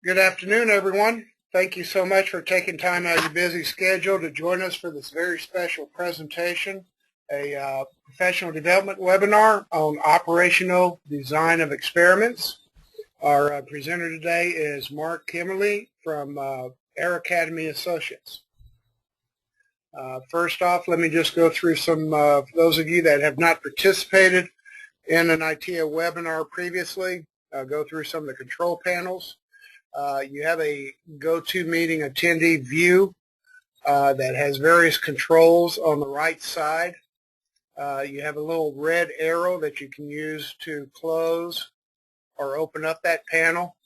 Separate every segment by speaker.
Speaker 1: Good afternoon, everyone. Thank you so much for taking time out of your busy schedule to join us for this very special presentation, a professional development webinar on operational design of experiments. Our presenter today is Mark Kimmerly from Air Academy Associates. First off, let me just go through some, for those of you that have not participated in an ITEA webinar previously, go through some of the control panels. You have a GoToMeeting attendee view that has various controls on the right side. You have a little red arrow that you can use to close or open up that panel,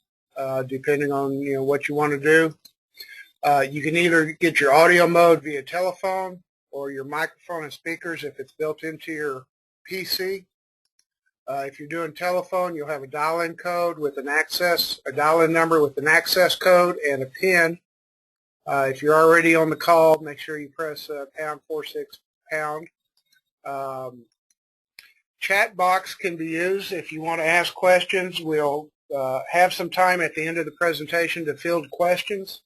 Speaker 1: depending on what you want to do. You can either get your audio mode via telephone or your microphone and speakers if it's built into your PC. If you're doing telephone, you'll have a dial-in code with an access, a dial-in number with an access code and a PIN. If you're already on the call, make sure you press #46#. Chat box can be used if you want to ask questions. We'll have some time at the end of the presentation to field questions.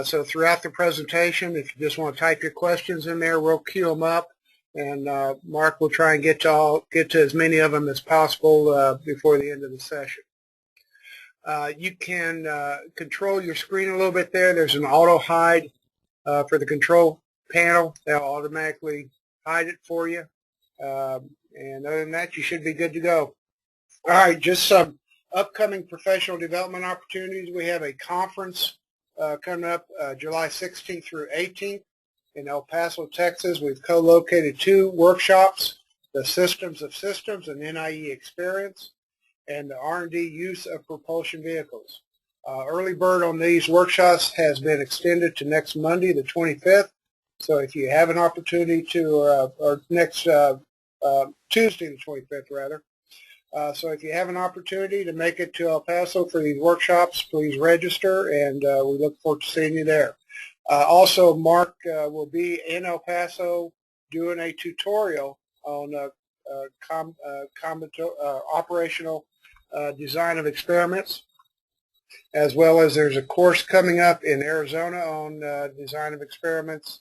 Speaker 1: So throughout the presentation, if you just want to type your questions in there, we'll queue them up. And Mark will try and get to as many of them as possible before the end of the session. You can control your screen a little bit there. There's an auto hide for the control panel. They'll automatically hide it for you. And other than that, you should be good to go. All right, just some upcoming professional development opportunities. We have a conference coming up July 16th through 18th. In El Paso, Texas. We've co-located 2 workshops, the Systems of Systems and NIE Experience, and the R&D Use of Propulsion Vehicles. Early bird on these workshops has been extended to next Monday, the 25th. So if you have an opportunity to, or next Tuesday, the 25th, rather. So if you have an opportunity to make it to El Paso for these workshops, please register, and we look forward to seeing you there. Also, Mark will be in El Paso doing a tutorial on operational design of experiments, as well as there's a course coming up in Arizona on design of experiments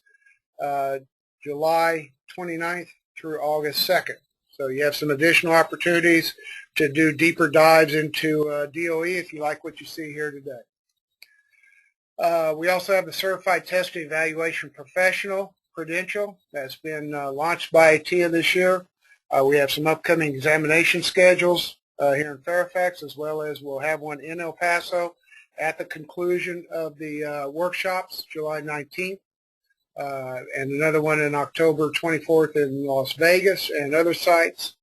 Speaker 1: July 29th through August 2nd. So you have some additional opportunities to do deeper dives into DOE if you like what you see here today. We also have the Certified Testing Evaluation Professional credential that's been launched by ITEA this year. We have some upcoming examination schedules here in Fairfax, as well as we'll have one in El Paso at the conclusion of the workshops, July 19th, and another one in October 24th in Las Vegas and other sites.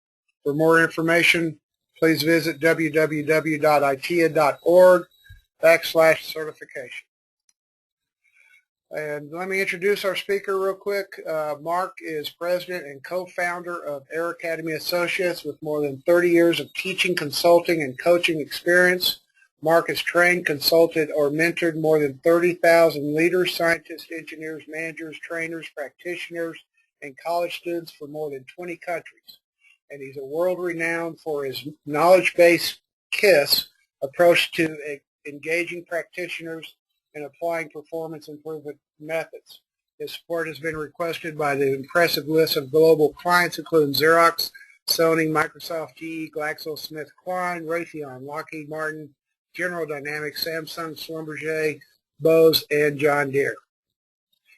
Speaker 1: For more information, please visit www.itea.org/certification. And let me introduce our speaker real quick. Mark is president and co-founder of Air Academy Associates with more than 30 years of teaching, consulting, and coaching experience. Mark has trained, consulted, or mentored more than 30,000 leaders, scientists, engineers, managers, trainers, practitioners, and college students for more than 20 countries. And he's a world-renowned for his knowledge-based KISS approach to engaging practitioners and applying performance improvement methods. His support has been requested by the impressive list of global clients, including Xerox, Sony, Microsoft, GE, GlaxoSmithKline, Raytheon, Lockheed Martin, General Dynamics, Samsung, Schlumberger, Bose, and John Deere.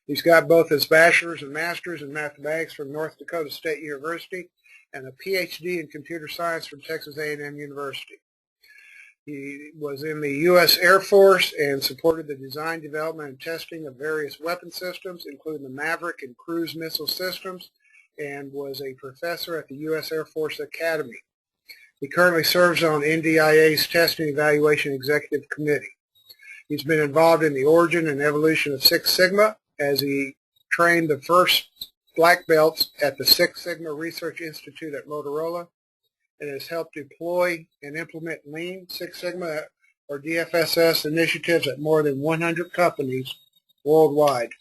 Speaker 1: He's got both his bachelor's and master's in mathematics from North Dakota State University and a PhD in computer science from Texas A&M University. He was in the U.S. Air Force and supported the design, development, and testing of various weapon systems, including the Maverick and cruise missile systems, and was a professor at the U.S. Air Force Academy. He currently serves on NDIA's Testing Evaluation Executive Committee. He's been involved in the origin and evolution of Six Sigma as he trained the first black belts at the Six Sigma Research Institute at Motorola, and has helped deploy and implement Lean Six Sigma or DFSS initiatives at more than 100 companies worldwide.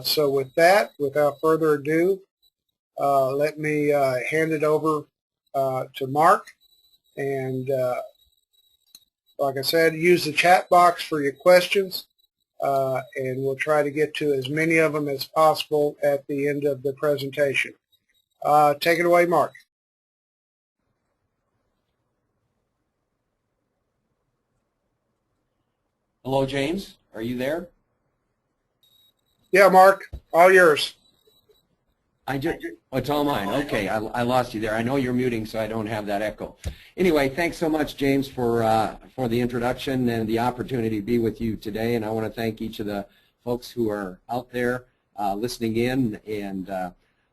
Speaker 1: So with that, without further ado, let me hand it over to Mark, and Like I said, use the chat box for your questions, and we'll try to get to as many of them as possible at the end of the presentation. Take it away, Mark.
Speaker 2: Hello, James. Are you there?
Speaker 1: Yeah, Mark, all yours.
Speaker 2: Oh, it's all mine. Okay, I lost you there. I know you're muting, so I don't have that echo. Anyway, thanks so much, James, for the introduction and the opportunity to be with you today. And I want to thank each of the folks who are out there listening in. And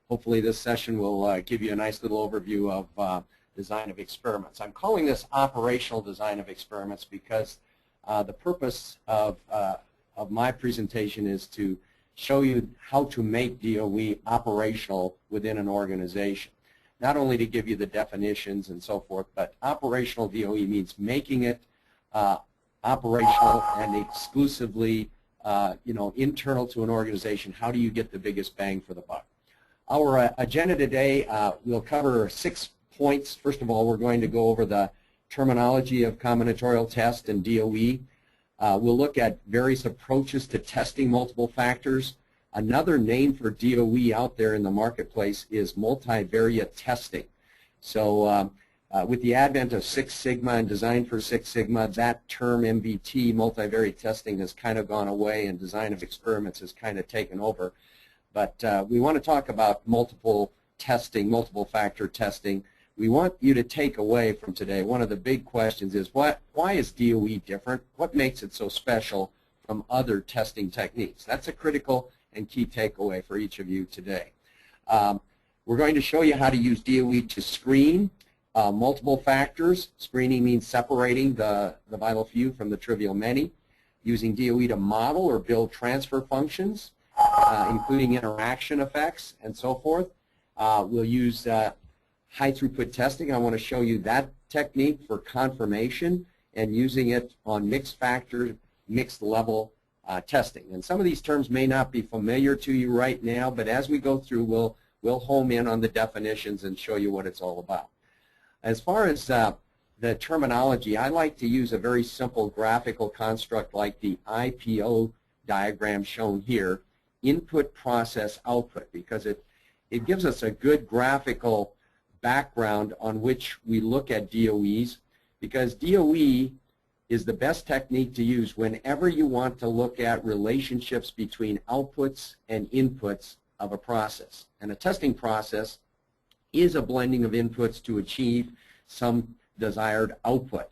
Speaker 2: hopefully this session will give you a nice little overview of design of experiments. I'm calling this operational design of experiments because the purpose of my presentation is to show you how to make DOE operational within an organization. Not only to give you the definitions and so forth, but operational DOE means making it operational and exclusively internal to an organization. How do you get the biggest bang for the buck? Our agenda today, we'll cover 6 points. First of all, we're going to go over the terminology of combinatorial test and DOE. We'll look at various approaches to testing multiple factors. Another name for DOE out there in the marketplace is multivariate testing. So with the advent of Six Sigma and Design for Six Sigma, that term MVT, multivariate testing, has kind of gone away, and design of experiments has kind of taken over. But we want to talk about multiple testing, multiple factor testing. We want you to take away from today, one of the big questions is, why is DOE different? What makes it so special from other testing techniques? That's a critical and key takeaway for each of you today. We're going to show you how to use DOE to screen multiple factors. Screening means separating the vital few from the trivial many. Using DOE to model or build transfer functions, including interaction effects and so forth. We'll use high throughput testing. I want to show you that technique for confirmation and using it on mixed factor, mixed level testing. And some of these terms may not be familiar to you right now, but as we go through, we'll home in on the definitions and show you what it's all about. As far as the terminology, I like to use a very simple graphical construct like the IPO diagram shown here, input, process, output, because it gives us a good graphical background on which we look at DOEs, because DOE is the best technique to use whenever you want to look at relationships between outputs and inputs of a process. And a testing process is a blending of inputs to achieve some desired output.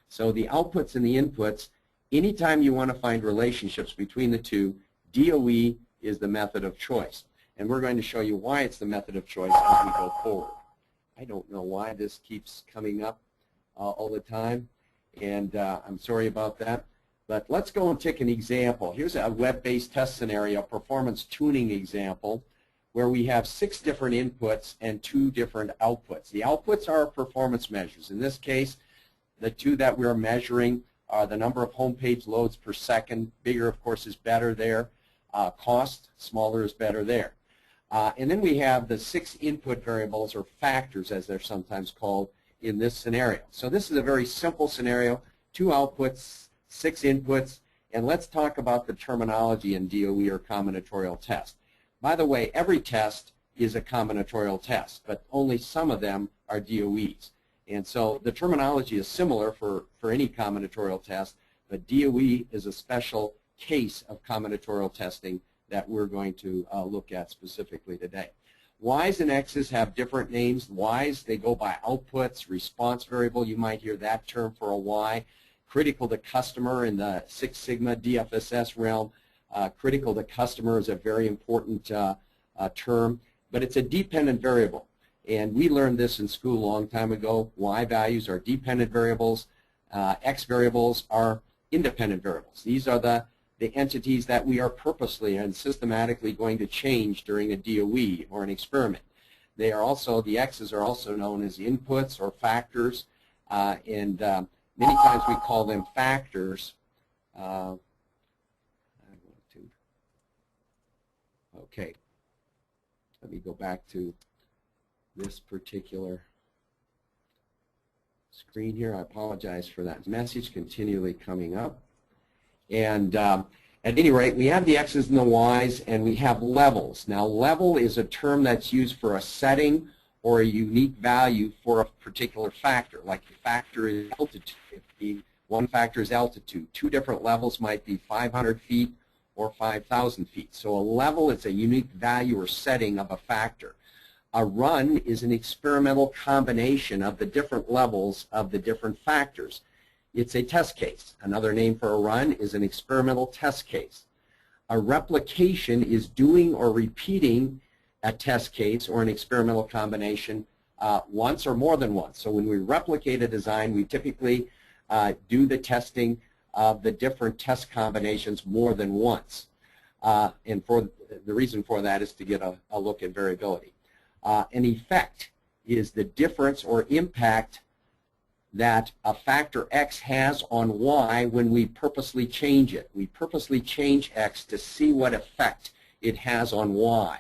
Speaker 2: So the outputs and the inputs, anytime you want to find relationships between the two, DOE is the method of choice. And we're going to show you why it's the method of choice as we go forward. I don't know why this keeps coming up all the time, and I'm sorry about that. But let's go and take an example. Here's a web-based test scenario, performance tuning example, where we have 6 different inputs and 2 different outputs. The outputs are performance measures. In this case, the 2 that we're measuring are the number of home page loads per second. Bigger, of course, is better there. Cost, smaller is better there. And then we have the 6 input variables, or factors as they're sometimes called, in this scenario. So this is a very simple scenario, 2 outputs, 6 inputs, and let's talk about the terminology in DOE, or combinatorial test. By the way, every test is a combinatorial test, but only some of them are DOEs. And so the terminology is similar for any combinatorial test, but DOE is a special case of combinatorial testing that we're going to look at specifically today. Y's and X's have different names. Y's, they go by outputs, response variable. You might hear that term for a Y. Critical to customer in the Six Sigma DFSS realm. Critical to customer is a very important term, but it's a dependent variable. And we learned this in school a long time ago. Y values are dependent variables. X variables are independent variables. These are the entities that we are purposely and systematically going to change during a DOE or an experiment. They are also, the X's are also known as inputs or factors, and many times we call them factors. Okay, let me go back to this particular screen here. I apologize for that message continually coming up. And at any rate, we have the X's and the Y's, and we have levels. Now, level is a term that's used for a setting or a unique value for a particular factor. Like the factor is altitude. One factor is altitude. Two different levels might be 500 feet or 5,000 feet. So a level is a unique value or setting of a factor. A run is an experimental combination of the different levels of the different factors. It's a test case. Another name for a run is an experimental test case. A replication is doing or repeating a test case or an experimental combination once or more than once. So when we replicate a design, we typically do the testing of the different test combinations more than once. And for the reason for that is to get a look at variability. An effect is the difference or impact that a factor X has on Y when we purposely change it. We purposely change X to see what effect it has on Y.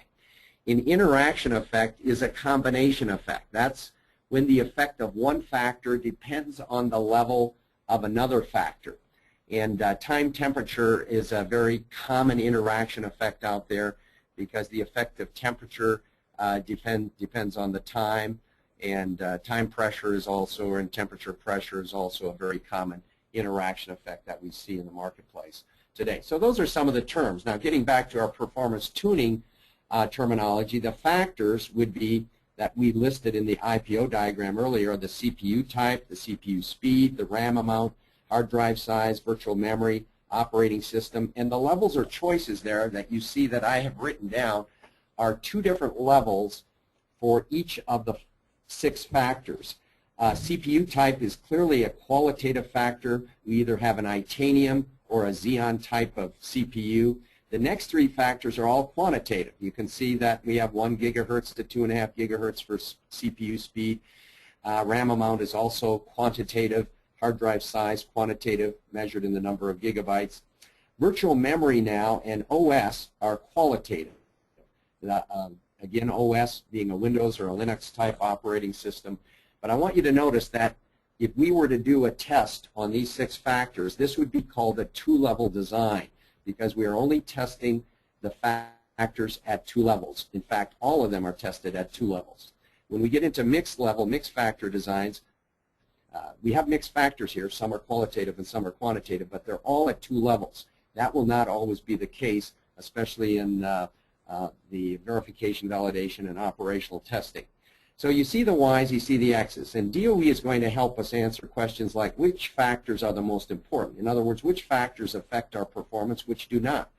Speaker 2: An interaction effect is a combination effect. That's when the effect of one factor depends on the level of another factor. And time temperature is a very common interaction effect out there because the effect of temperature depends on the time, and time pressure is also, or temperature pressure is also a very common interaction effect that we see in the marketplace today. So those are some of the terms. Now getting back to our performance tuning terminology, the factors would be that we listed in the IPO diagram earlier: the CPU type, the CPU speed, the RAM amount, hard drive size, virtual memory, operating system, and the levels or choices there that you see that I have written down are two different levels for each of the 6 factors. CPU type is clearly a qualitative factor. We either have an Itanium or a Xeon type of CPU. The next 3 factors are all quantitative. You can see that we have 1 gigahertz to 2.5 gigahertz for CPU speed. RAM amount is also quantitative. Hard drive size, quantitative, measured in the number of gigabytes. Virtual memory now and OS are qualitative. Again, OS being a Windows or a Linux type operating system. But I want you to notice that if we were to do a test on these 6 factors, this would be called a 2-level design because we are only testing the factors at 2 levels. In fact, all of them are tested at 2 levels. When we get into mixed factor designs, we have mixed factors here. Some are qualitative and some are quantitative, but they're all at 2 levels. That will not always be the case, especially in the verification, validation, and operational testing. So you see the Y's, you see the X's, and DOE is going to help us answer questions like which factors are the most important. In other words, which factors affect our performance, which do not,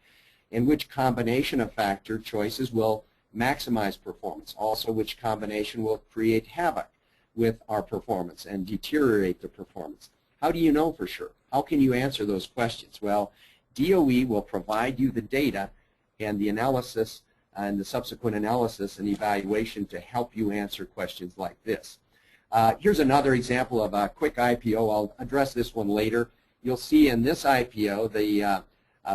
Speaker 2: and which combination of factor choices will maximize performance. Also, which combination will create havoc with our performance and deteriorate the performance. How do you know for sure? How can you answer those questions? Well, DOE will provide you the data and the analysis and the subsequent analysis and evaluation to help you answer questions like this. Here's another example of a quick IPO. I'll address this one later. You'll see in this IPO, the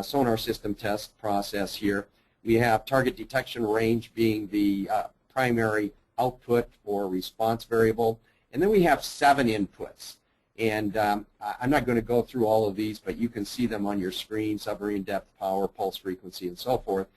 Speaker 2: sonar system test process here, we have target detection range being the primary output or response variable, and then we have 7 inputs. And I'm not going to go through all of these, but you can see them on your screen: submarine depth, power, pulse frequency, and so forth.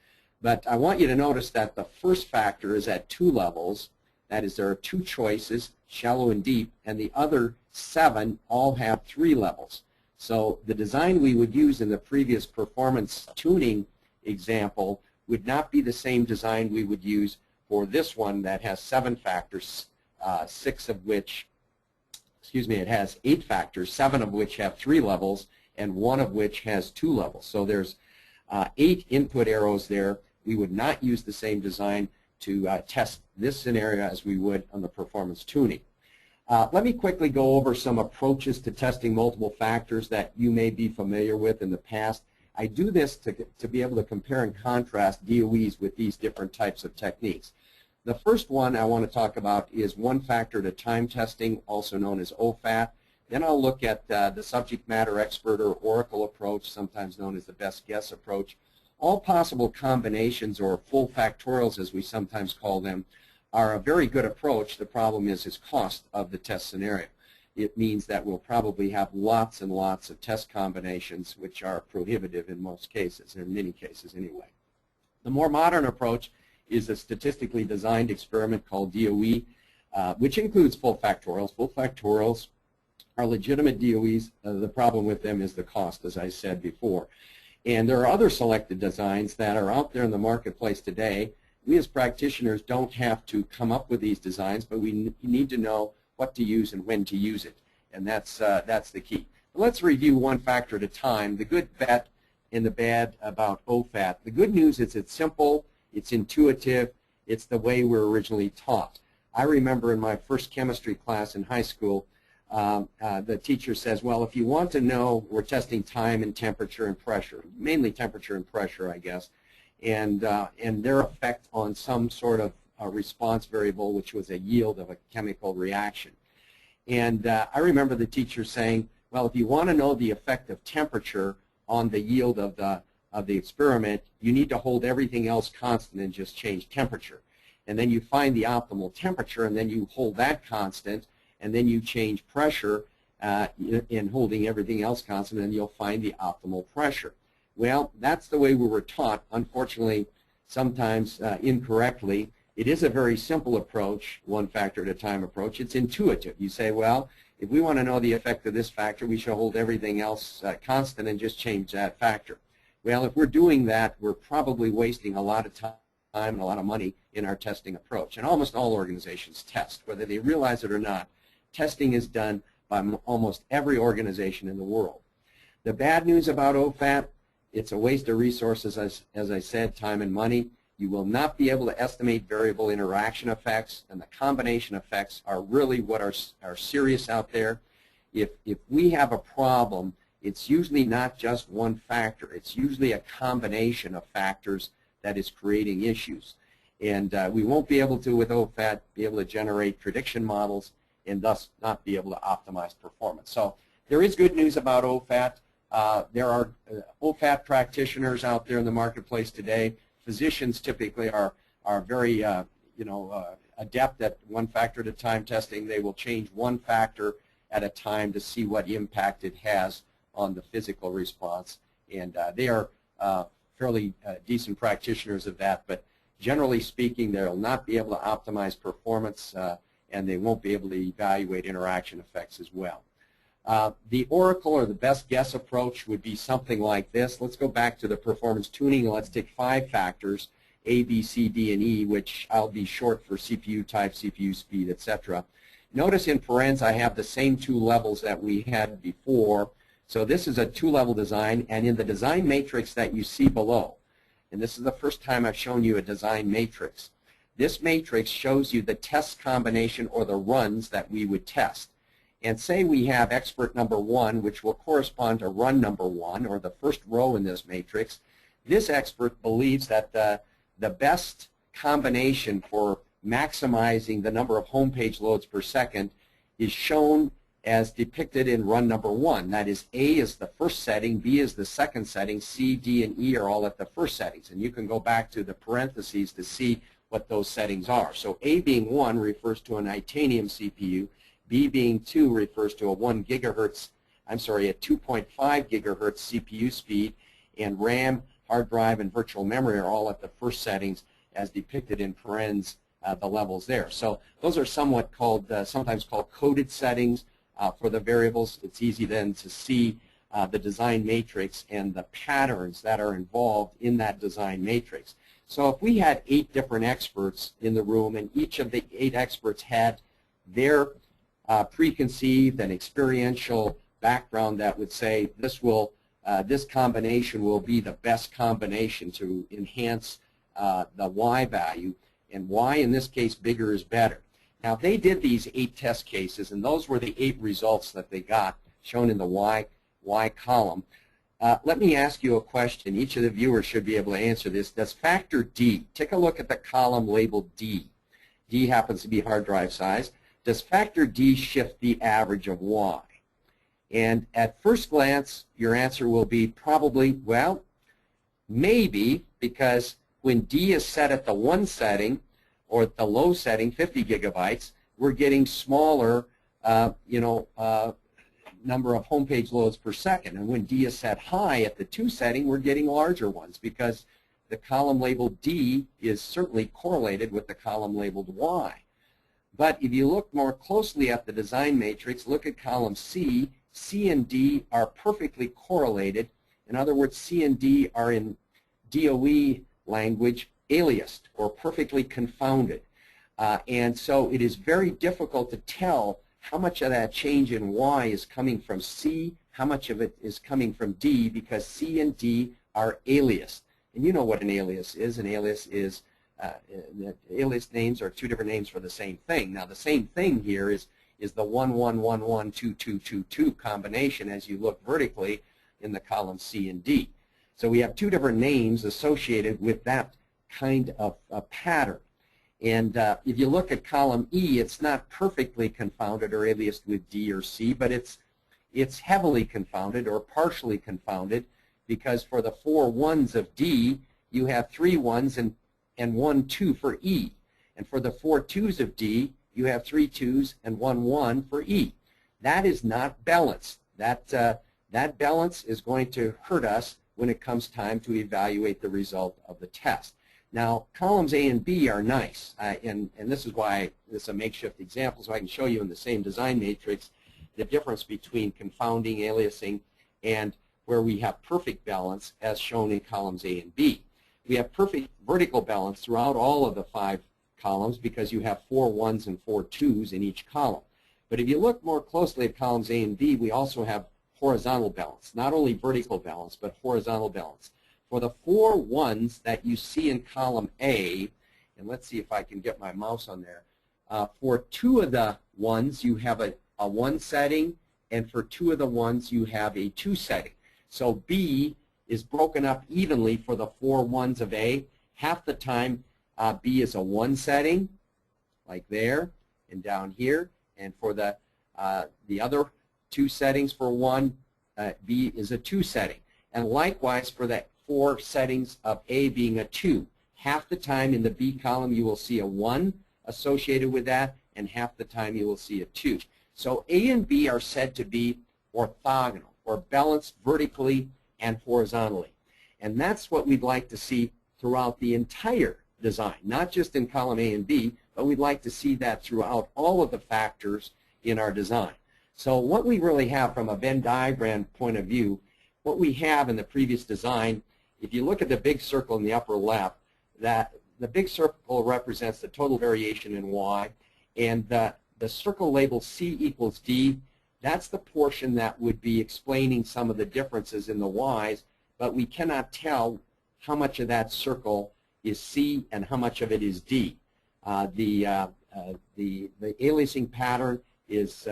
Speaker 2: But I want you to notice that the first factor is at 2 levels. That is, there are 2 choices, shallow and deep, and the other 7 all have 3 levels. So the design we would use in the previous performance tuning example would not be the same design we would use for this one that has 7 factors, 6 of which, it has 8 factors, 7 of which have 3 levels, and 1 of which has 2 levels. So there's 8 input arrows there. We would not use the same design to test this scenario as we would on the performance tuning. Let me quickly go over some approaches to testing multiple factors that you may be familiar with in the past. I do this to be able to compare and contrast DOEs with these different types of techniques. The first one I want to talk about is one factor at a time testing, also known as OFAT. Then I'll look at the subject matter expert or Oracle approach, sometimes known as the best guess approach. All possible combinations, or full factorials as we sometimes call them, are a very good approach. The problem is cost of the test scenario. it means that we'll probably have lots and lots of test combinations, which are prohibitive in most cases, in many cases anyway. The more modern approach is a statistically designed experiment called DOE, which includes full factorials. Full factorials are legitimate DOEs. The problem with them is the cost, as I said before. And there are other selected designs that are out there in the marketplace today. We as practitioners don't have to come up with these designs, but we need to know what to use and when to use it. And that's the key. But let's review one factor at a time, the good, bad, and the bad about OFAT. The good news is it's simple, it's intuitive, it's the way we're originally taught. I remember in my first chemistry class in high school, the teacher says, well, if you want to know, we're testing time and temperature and pressure, mainly temperature and pressure, I guess, and their effect on some sort of response variable, which was a yield of a chemical reaction. And I remember the teacher saying, well, if you want to know the effect of temperature on the yield of the experiment, you need to hold everything else constant and just change temperature. And then you find the optimal temperature, and then you hold that constant, and then you change pressure in holding everything else constant, and you'll find the optimal pressure. Well, that's the way we were taught, unfortunately, sometimes incorrectly. It is a very simple approach, one factor at a time approach. It's intuitive. You say, well, if we want to know the effect of this factor, we should hold everything else constant and just change that factor. Well, if we're doing that, we're probably wasting a lot of time and a lot of money in our testing approach. And almost all organizations test, whether they realize it or not. Testing is done by almost every organization in the world. The bad news about OFAT, it's a waste of resources, as I said, time and money. You will not be able to estimate variable interaction effects, and the combination effects are really what are serious out there. If we have a problem, it's usually not just one factor. It's usually a combination of factors that is creating issues. And we won't be able to, with OFAT, be able to generate prediction models and thus not be able to optimize performance. So there is good news about OFAT. There are OFAT practitioners out there in the marketplace today. Physicians typically are very adept at one factor at a time testing. They will change one factor at a time to see what impact it has on the physical response. And they are fairly decent practitioners of that. But generally speaking, they will not be able to optimize performance, and they won't be able to evaluate interaction effects as well. The oracle or the best guess approach would be something like this. Let's go back to the performance tuning, and let's take 5 factors, A, B, C, D, and E, which I'll be short for CPU type, CPU speed, etc. Notice in parens I have the same 2 levels that we had before. So this is a 2-level design, and in the design matrix that you see below, and this is the first time I've shown you a design matrix, this matrix shows you the test combination or the runs that we would test. And say we have expert number 1, which will correspond to run number 1, or the first row in this matrix. This expert believes that the best combination for maximizing the number of home page loads per second is shown as depicted in run number 1. That is, A is the first setting, B is the second setting, C, D, and E are all at the first settings. And you can go back to the parentheses to see what those settings are. So A being 1 refers to an Itanium CPU. B being 2 refers to a 2.5 gigahertz CPU speed, and RAM, hard drive, and virtual memory are all at the first settings as depicted in parens, the levels there. So those are somewhat called, sometimes called coded settings for the variables. It's easy then to see the design matrix and the patterns that are involved in that design matrix. So if we had 8 different experts in the room, and each of the 8 experts had their preconceived and experiential background that would say this combination will be the best combination to enhance the Y value, and Y in this case bigger is better. Now they did these 8 test cases, and those were the 8 results that they got shown in the Y column. Let me ask you a question. Each of the viewers should be able to answer this. Does factor D, take a look at the column labeled D. D happens to be hard drive size. Does factor D shift the average of Y? And at first glance, your answer will be probably, well, maybe, because when D is set at the 1 setting, or at the low setting, 50 gigabytes, we're getting smaller number of homepage loads per second. And when D is set high at the 2 setting, we're getting larger ones because the column labeled D is certainly correlated with the column labeled Y. But if you look more closely at the design matrix, look at column C. C and D are perfectly correlated. In other words, C and D are in DOE language aliased or perfectly confounded. And so it is very difficult to tell how much of that change in Y is coming from C, how much of it is coming from D, because C and D are aliased. And you know what an alias is. An alias is, alias names are 2 different names for the same thing. Now the same thing here is the 11112222 combination as you look vertically in the column C and D. So we have 2 different names associated with that kind of pattern. And if you look at column E, it's not perfectly confounded or aliased with D or C, but it's heavily confounded or partially confounded, because for the 4 ones of D, you have 3 ones and 1 2 for E. And for the 4 twos of D, you have 3 twos and 1 1 for E. That is not balanced. That balance is going to hurt us when it comes time to evaluate the result of the test. Now, columns A and B are nice, and this is why this is a makeshift example, so I can show you in the same design matrix the difference between confounding, aliasing, and where we have perfect balance as shown in columns A and B. We have perfect vertical balance throughout all of the 5 columns because you have 4 ones and 4 twos in each column. But if you look more closely at columns A and B, we also have horizontal balance, not only vertical balance, but horizontal balance. For the 4 ones that you see in column A, and let's see if I can get my mouse on there, for 2 of the ones you have a 1 setting, and for 2 of the ones you have a 2 setting. So B is broken up evenly for the 4 ones of A. Half the time B is a 1 setting, like there and down here, and for the other 2 settings for 1, B is a 2 setting. And likewise for the 4 settings of A being a 2. Half the time in the B column you will see a 1 associated with that, and half the time you will see a 2. So A and B are said to be orthogonal, or balanced vertically and horizontally. And that's what we'd like to see throughout the entire design, not just in column A and B, but we'd like to see that throughout all of the factors in our design. So what we really have from a Venn diagram point of view, what we have in the previous design, if you look at the big circle in the upper left, that the big circle represents the total variation in Y, and the circle labeled C equals D, that's the portion that would be explaining some of the differences in the Y's, but we cannot tell how much of that circle is C and how much of it is D. The aliasing pattern is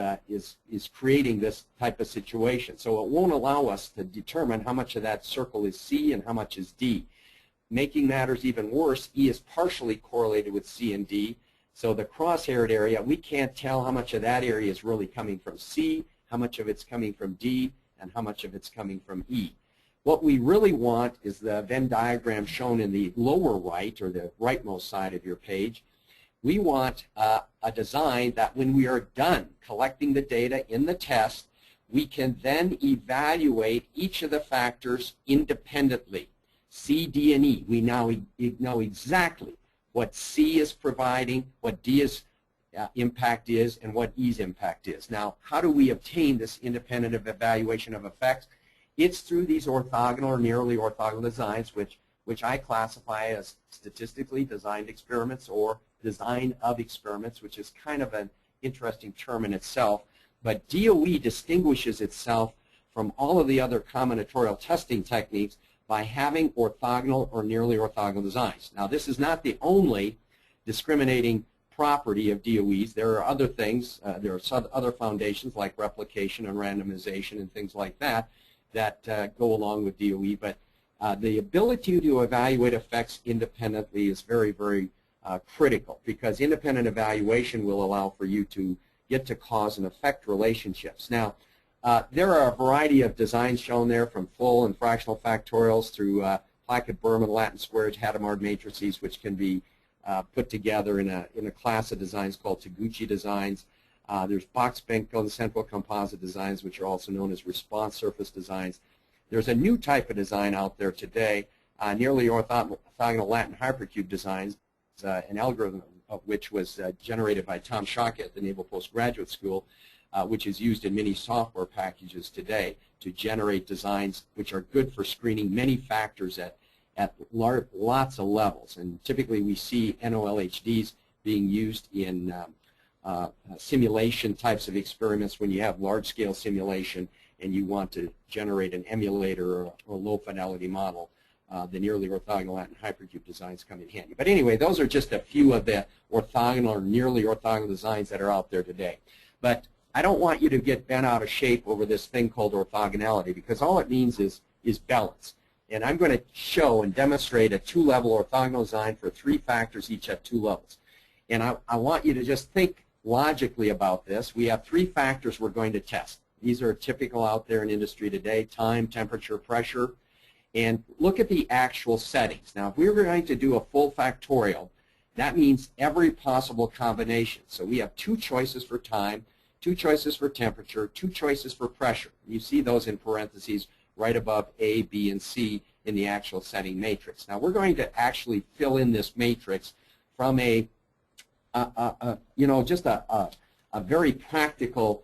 Speaker 2: creating this type of situation. So it won't allow us to determine how much of that circle is C and how much is D. Making matters even worse, E is partially correlated with C and D. So the cross-haired area, we can't tell how much of that area is really coming from C, how much of it's coming from D, and how much of it's coming from E. What we really want is the Venn diagram shown in the lower right, or the rightmost side of your page. We want a design that when we are done collecting the data in the test, we can then evaluate each of the factors independently. C, D, and E. We now know exactly what C is providing, what D's impact is, and what E's impact is. Now, how do we obtain this independent evaluation of effects? It's through these orthogonal or nearly orthogonal designs, which I classify as statistically designed experiments or design of experiments, which is kind of an interesting term in itself. But DOE distinguishes itself from all of the other combinatorial testing techniques by having orthogonal or nearly orthogonal designs. Now, this is not the only discriminating property of DOEs. There are other things. There are some other foundations like replication and randomization and things like that that go along with DOE. But the ability to evaluate effects independently is very, very critical, because independent evaluation will allow for you to get to cause and effect relationships. Now, there are a variety of designs shown there, from full and fractional factorials through Plackett-Berman, Latin squares, Hadamard matrices, which can be put together in a class of designs called Taguchi designs. There's Box-Behnken central composite designs, which are also known as response surface designs. There's a new type of design out there today, nearly orthogonal Latin hypercube designs, an algorithm of which was generated by Tom Schock at the Naval Postgraduate School, which is used in many software packages today to generate designs which are good for screening many factors at lots of levels. And typically we see NOLHDs being used in simulation types of experiments when you have large-scale simulation and you want to generate an emulator or a low-fidelity model. The nearly orthogonal Latin hypercube designs come in handy. But anyway, those are just a few of the orthogonal or nearly orthogonal designs that are out there today. But I don't want you to get bent out of shape over this thing called orthogonality, because all it means is balance. And I'm going to show and demonstrate a two-level orthogonal design for 3 factors each at 2 levels. And I want you to just think logically about this. We have 3 factors we're going to test. These are typical out there in industry today: time, temperature, pressure. And look at the actual settings. Now, if we were going to do a full factorial, that means every possible combination. So we have 2 choices for time, 2 choices for temperature, 2 choices for pressure. You see those in parentheses right above A, B, and C in the actual setting matrix. Now, we're going to actually fill in this matrix from a just a very practical,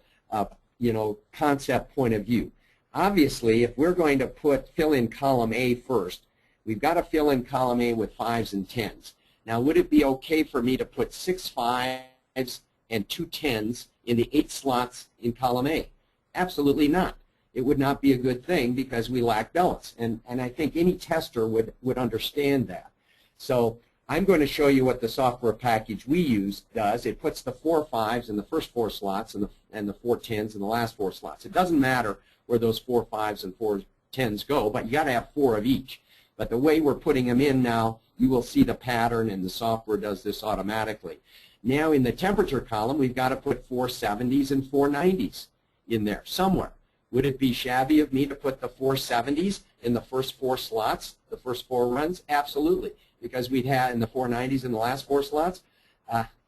Speaker 2: concept point of view. Obviously, if we're going to fill in column A first, we've got to fill in column A with 5s and 10s. Now, would it be okay for me to put 6 5s and 2 10s in the 8 slots in column A? Absolutely not. It would not be a good thing because we lack balance. And I think any tester would understand that. So I'm going to show you what the software package we use does. It puts the 4 5s in the first 4 slots and the 4 10s in the last 4 slots. It doesn't matter where those 4 5s and 4 10s go, but you got to have 4 of each. But the way we're putting them in now, you will see the pattern, and the software does this automatically. Now in the temperature column, we've got to put 4 70s and 4 90s in there somewhere. Would it be shabby of me to put the 4 70s in the first 4 slots, the first 4 runs? Absolutely. Because we'd have in the 4 90s in the last 4 slots?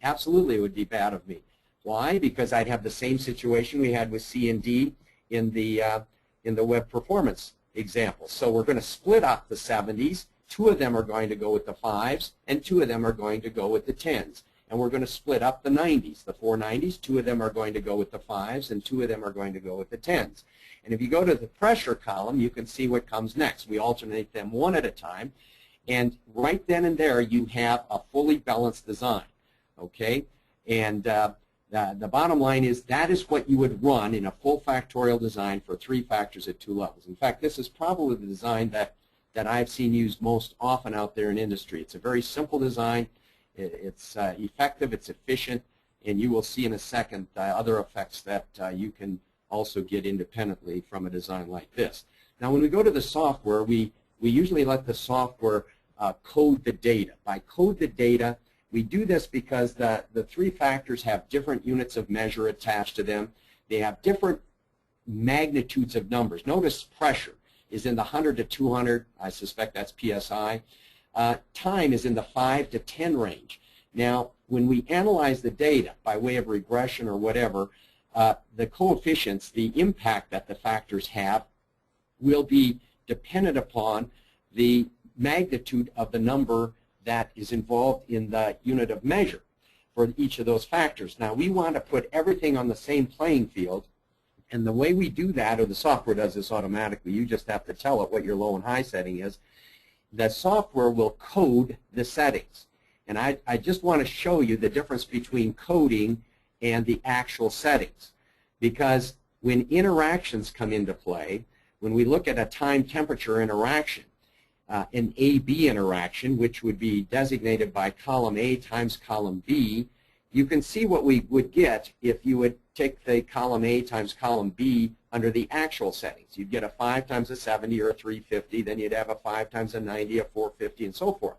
Speaker 2: Absolutely, it would be bad of me. Why? Because I'd have the same situation we had with C and D in the web performance example. So we're going to split up the 70s. 2 of them are going to go with the 5s, and 2 of them are going to go with the 10s. And we're going to split up the 90s. The 4 90s, 2 of them are going to go with the 5s, and 2 of them are going to go with the 10s. And if you go to the pressure column, you can see what comes next. We alternate them one at a time. And right then and there, you have a fully balanced design. Okay? And the bottom line is that is what you would run in a full factorial design for 3 factors at 2 levels. In fact, this is probably the design that I've seen used most often out there in industry. It's a very simple design. It's effective, it's efficient, and you will see in a second other effects that you can also get independently from a design like this. Now, when we go to the software, we usually let the software code the data. By code the data, we do this because the 3 factors have different units of measure attached to them. They have different magnitudes of numbers. Notice pressure is in the 100 to 200. I suspect that's PSI. Time is in the 5 to 10 range. Now, when we analyze the data by way of regression or whatever, the coefficients, the impact that the factors have, will be dependent upon the magnitude of the number that is involved in the unit of measure for each of those factors. Now, we want to put everything on the same playing field, and the way we do that, or the software does this automatically, you just have to tell it what your low and high setting is. The software will code the settings. And I just want to show you the difference between coding and the actual settings. Because when interactions come into play, when we look at a time-temperature interaction, an A-B interaction, which would be designated by column A times column B, you can see what we would get if you would take the column A times column B under the actual settings. You'd get a 5 times a 70 or a 350, then you'd have a 5 times a 90, a 450, and so forth.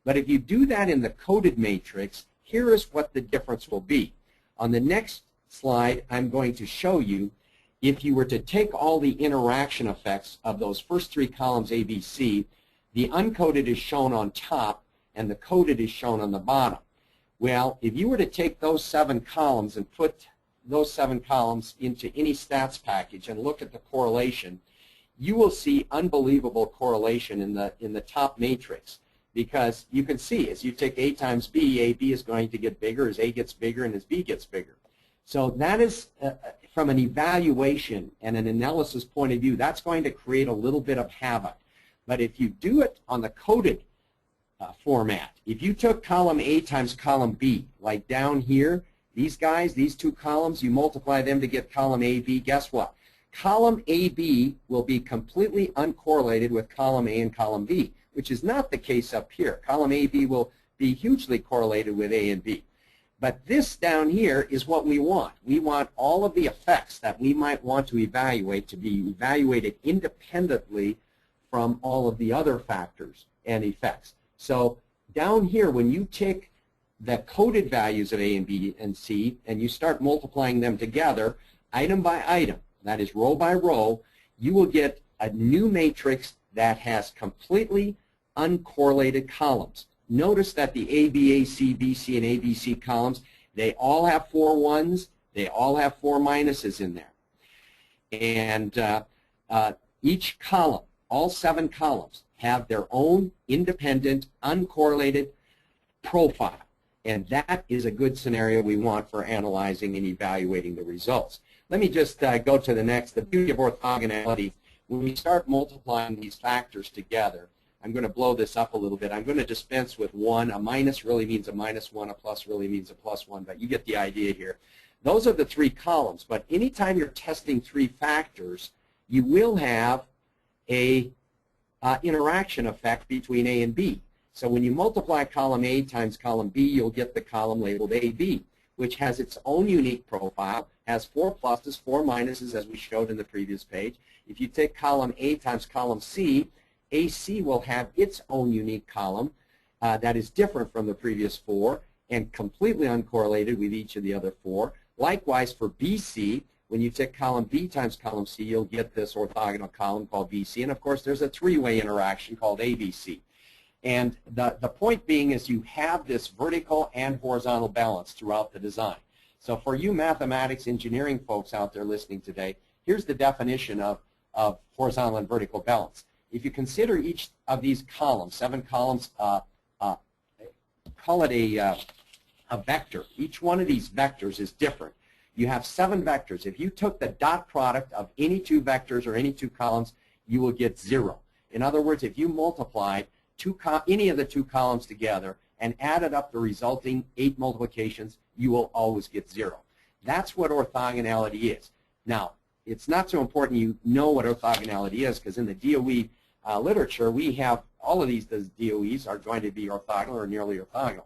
Speaker 2: But if you do that in the coded matrix, here is what the difference will be. On the next slide, I'm going to show you if you were to take all the interaction effects of those first 3 columns A, B, C, the uncoded is shown on top and the coded is shown on the bottom. Well, if you were to take those 7 columns and put those 7 columns into any stats package and look at the correlation, you will see unbelievable correlation in the top matrix, because you can see as you take A times B, AB is going to get bigger as A gets bigger and as B gets bigger. So that is, from an evaluation and an analysis point of view, that's going to create a little bit of havoc. But if you do it on the coded format, if you took column A times column B, like down here, these guys, these 2 columns, you multiply them to get column AB, guess what? Column AB will be completely uncorrelated with column A and column B, which is not the case up here. Column AB will be hugely correlated with A and B. But this down here is what we want. We want all of the effects that we might want to evaluate to be evaluated independently from all of the other factors and effects. So down here, when you take the coded values of A and B and C and you start multiplying them together, item by item, that is row by row, you will get a new matrix that has completely uncorrelated columns. Notice that the ABAC, BC, and ABC columns, they all have 4 1s, they all have 4 minuses in there. And each column, all 7 columns, have their own independent, uncorrelated profile. And that is a good scenario we want for analyzing and evaluating the results. Let me just go to the next. The beauty of orthogonality, when we start multiplying these factors together, I'm going to blow this up a little bit. I'm going to dispense with 1. A minus really means a -1. A plus really means a +1. But you get the idea here. Those are the 3 columns. But anytime you're testing 3 factors, you will have a interaction effect between A and B. So when you multiply column A times column B, you'll get the column labeled AB, which has its own unique profile, has 4 pluses, 4 minuses, as we showed in the previous page. If you take column A times column C, AC will have its own unique column that is different from the previous 4 and completely uncorrelated with each of the other 4. Likewise for BC, when you take column B times column C, you'll get this orthogonal column called BC. And of course, there's a 3-way interaction called ABC. And the point being is you have this vertical and horizontal balance throughout the design. So for you mathematics engineering folks out there listening today, here's the definition of horizontal and vertical balance. If you consider each of these columns, 7 columns, call it a vector. Each one of these vectors is different. You have 7 vectors. If you took the dot product of any 2 vectors or any 2 columns, you will get 0. In other words, if you multiplied any of the 2 columns together and added up the resulting 8 multiplications, you will always get 0. That's what orthogonality is. Now, it's not so important you know what orthogonality is, because in the DOE literature, we have all of these DOEs are going to be orthogonal or nearly orthogonal.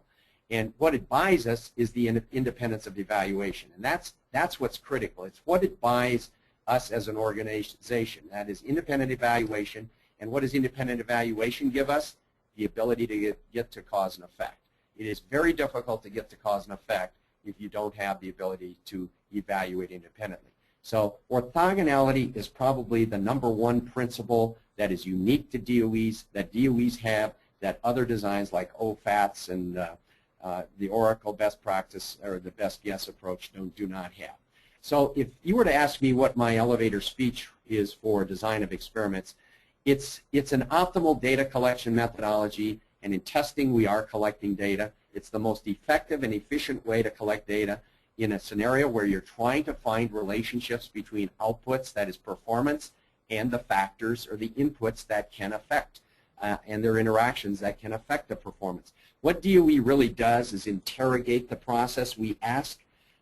Speaker 2: And what it buys us is the independence of evaluation. And that's what's critical. It's what it buys us as an organization. That is independent evaluation. And what does independent evaluation give us? The ability to get to cause and effect. It is very difficult to get to cause and effect if you don't have the ability to evaluate independently. So orthogonality is probably the #1 principle that is unique to DOEs, that DOEs have, that other designs like OFATs and the Oracle best practice or the best guess approach do not have. So if you were to ask me what my elevator speech is for design of experiments, it's an optimal data collection methodology, and in testing we are collecting data. It's the most effective and efficient way to collect data in a scenario where you're trying to find relationships between outputs, that is performance, and the factors or the inputs that can affect and their interactions that can affect the performance. What DOE really does is interrogate the process. We ask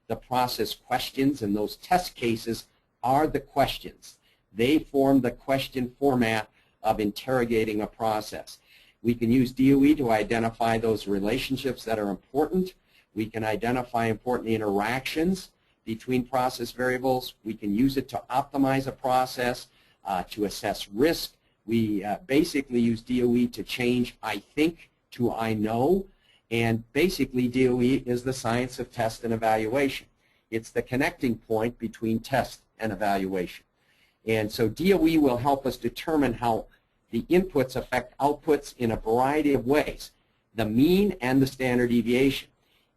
Speaker 2: the process questions, and those test cases are the questions. They form the question format of interrogating a process. We can use DOE to identify those relationships that are important. We can identify important interactions between process variables. We can use it to optimize a process, to assess risk. We basically use DOE to change I think to I know, and basically DOE is the science of test and evaluation. It's the connecting point between test and evaluation. And so DOE will help us determine how the inputs affect outputs in a variety of ways, the mean and the standard deviation.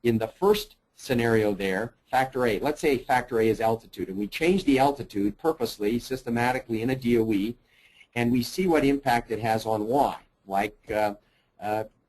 Speaker 2: In the first scenario there, factor A. Let's say factor A is altitude, and we change the altitude purposely, systematically in a DOE, and we see what impact it has on Y, like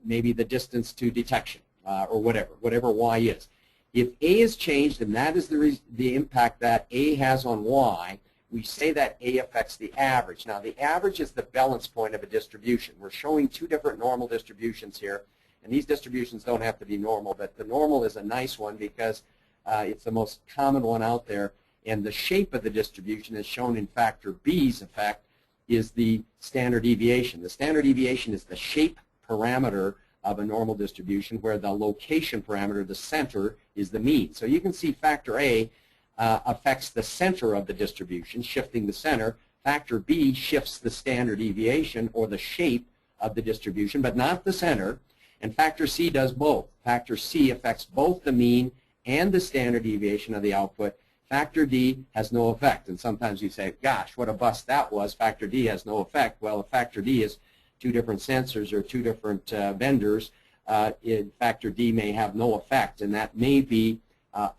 Speaker 2: maybe the distance to detection or whatever Y is. If A is changed, and that is the impact that A has on Y, we say that A affects the average. Now, the average is the balance point of a distribution. We're showing two different normal distributions here, and these distributions don't have to be normal, but the normal is a nice one because it's the most common one out there, and the shape of the distribution is shown in factor B's effect is the standard deviation. The standard deviation is the shape parameter of a normal distribution, where the location parameter, the center, is the mean. So you can see factor A affects the center of the distribution, shifting the center. Factor B shifts the standard deviation or the shape of the distribution, but not the center. And factor C does both. Factor C affects both the mean and the standard deviation of the output. Factor D has no effect. And sometimes you say, gosh, what a bust that was. Factor D has no effect. Well, if factor D is two different sensors or two different vendors, factor D may have no effect, and that may be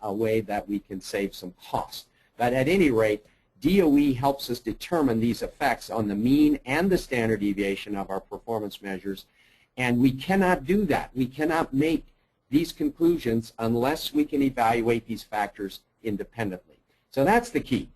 Speaker 2: a way that we can save some cost. But at any rate, DOE helps us determine these effects on the mean and the standard deviation of our performance measures, and we cannot do that. We cannot make these conclusions unless we can evaluate these factors independently. So that's the key.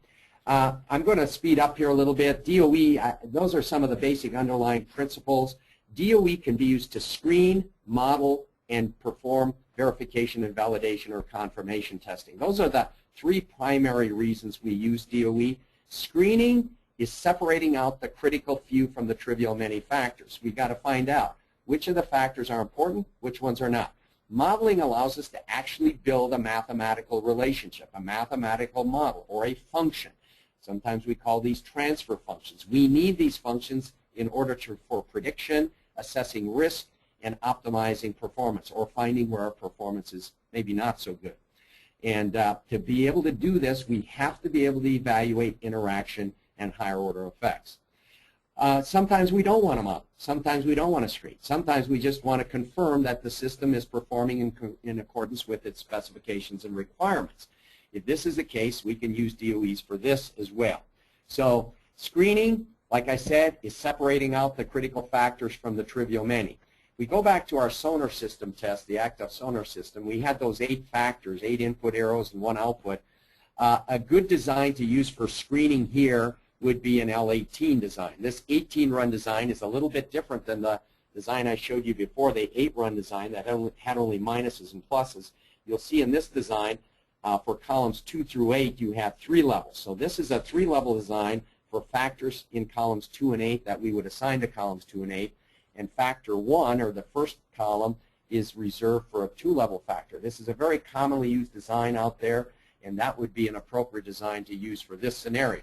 Speaker 2: I'm going to speed up here a little bit. DOE, those are some of the basic underlying principles. DOE can be used to screen, model, and perform verification and validation or confirmation testing. Those are the three primary reasons we use DOE. Screening is separating out the critical few from the trivial many factors. We've got to find out which of the factors are important, which ones are not. Modeling allows us to actually build a mathematical relationship, a mathematical model, or a function. Sometimes we call these transfer functions. We need these functions in order for prediction, assessing risk, and optimizing performance, or finding where our performance is maybe not so good. And to be able to do this, we have to be able to evaluate interaction and higher order effects. Sometimes we don't want to model. Sometimes we don't want to screen. Sometimes we just want to confirm that the system is performing in accordance with its specifications and requirements. If this is the case, we can use DOEs for this as well. So screening, like I said, is separating out the critical factors from the trivial many. We go back to our sonar system test, the active sonar system. We had those 8 factors, 8 input arrows and 1 output. A good design to use for screening here would be an L18 design. This 18-run design is a little bit different than the design I showed you before, the 8-run design that had only minuses and pluses. You'll see in this design, for columns 2 through 8, you have 3 levels. So this is a 3-level design for factors in columns 2 and 8 that we would assign to columns 2 and 8. And factor 1, or the first column, is reserved for a 2-level factor. This is a very commonly used design out there, and that would be an appropriate design to use for this scenario.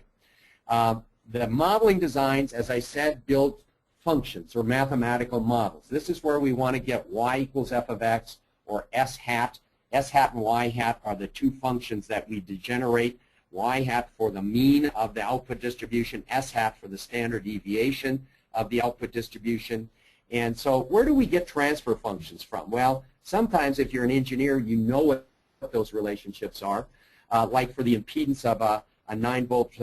Speaker 2: The modeling designs, as I said, build functions or mathematical models. This is where we want to get y equals f of x, or s hat. S hat and y hat are the two functions that we degenerate. Y hat for the mean of the output distribution, s hat for the standard deviation of the output distribution. And so where do we get transfer functions from? Well, sometimes if you're an engineer, you know what those relationships are. Like for the impedance of a 9-volt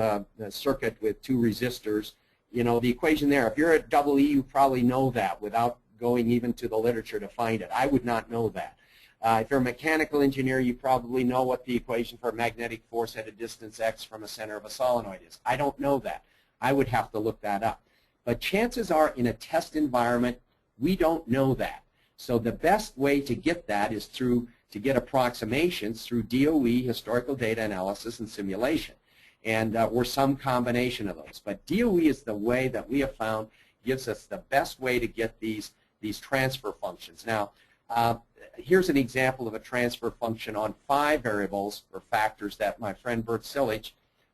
Speaker 2: circuit with 2 resistors, you know, the equation there, if you're at EE, you probably know that without going even to the literature to find it. I would not know that. If you're a mechanical engineer, you probably know what the equation for magnetic force at a distance x from a center of a solenoid is. I don't know that. I would have to look that up. But chances are in a test environment, we don't know that. So the best way to get that is to get approximations through DOE, historical data analysis, and simulation. And or some combination of those. But DOE is the way that we have found gives us the best way to get these transfer functions. Now, here's an example of a transfer function on 5 variables or factors that my friend Bert Silich,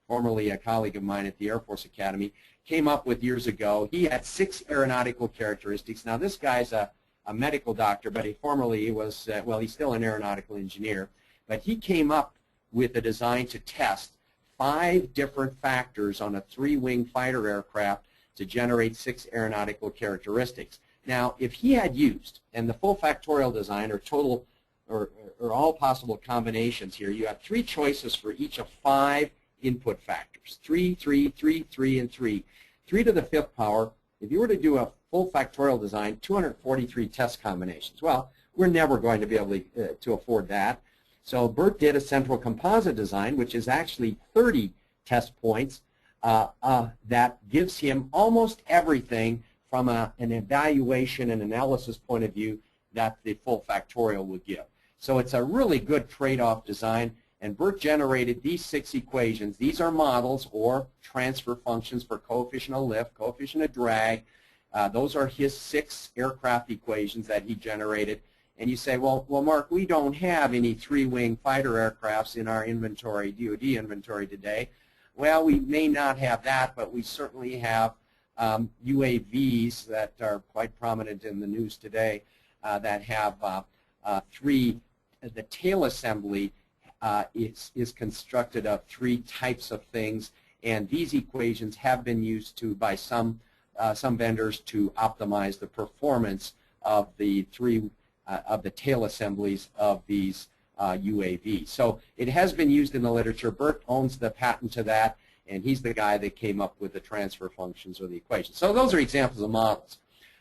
Speaker 2: formerly a colleague of mine at the Air Force Academy, came up with years ago. He had 6 aeronautical characteristics. Now, this guy's a medical doctor, but he formerly was, well, he's still an aeronautical engineer. But he came up with a design to test 5 different factors on a 3-wing fighter aircraft to generate 6 aeronautical characteristics. Now, if he had used, and the full factorial design or total or all possible combinations here. You have 3 choices for each of 5 input factors, 3, 3, 3, 3, and 3. 3 to the 5th power. If you were to do a full factorial design, 243 test combinations. Well, we're never going to be able to afford that. So Bert did a central composite design, which is actually 30 test points that gives him almost everything from an evaluation and analysis point of view that the full factorial would give. So it's a really good trade-off design, and Bert generated these 6 equations. These are models or transfer functions for coefficient of lift, coefficient of drag. Those are his 6 aircraft equations that he generated. And you say, well, Mark, we don't have any 3-wing fighter aircrafts in our inventory, DOD inventory today. Well, we may not have that, but we certainly have UAVs that are quite prominent in the news today that have 3. The tail assembly is constructed of 3 types of things, and these equations have been used by some vendors to optimize the performance of the tail assemblies of these UAVs. So it has been used in the literature. Bert owns the patent to that, and he's the guy that came up with the transfer functions or the equations. So those are examples of models.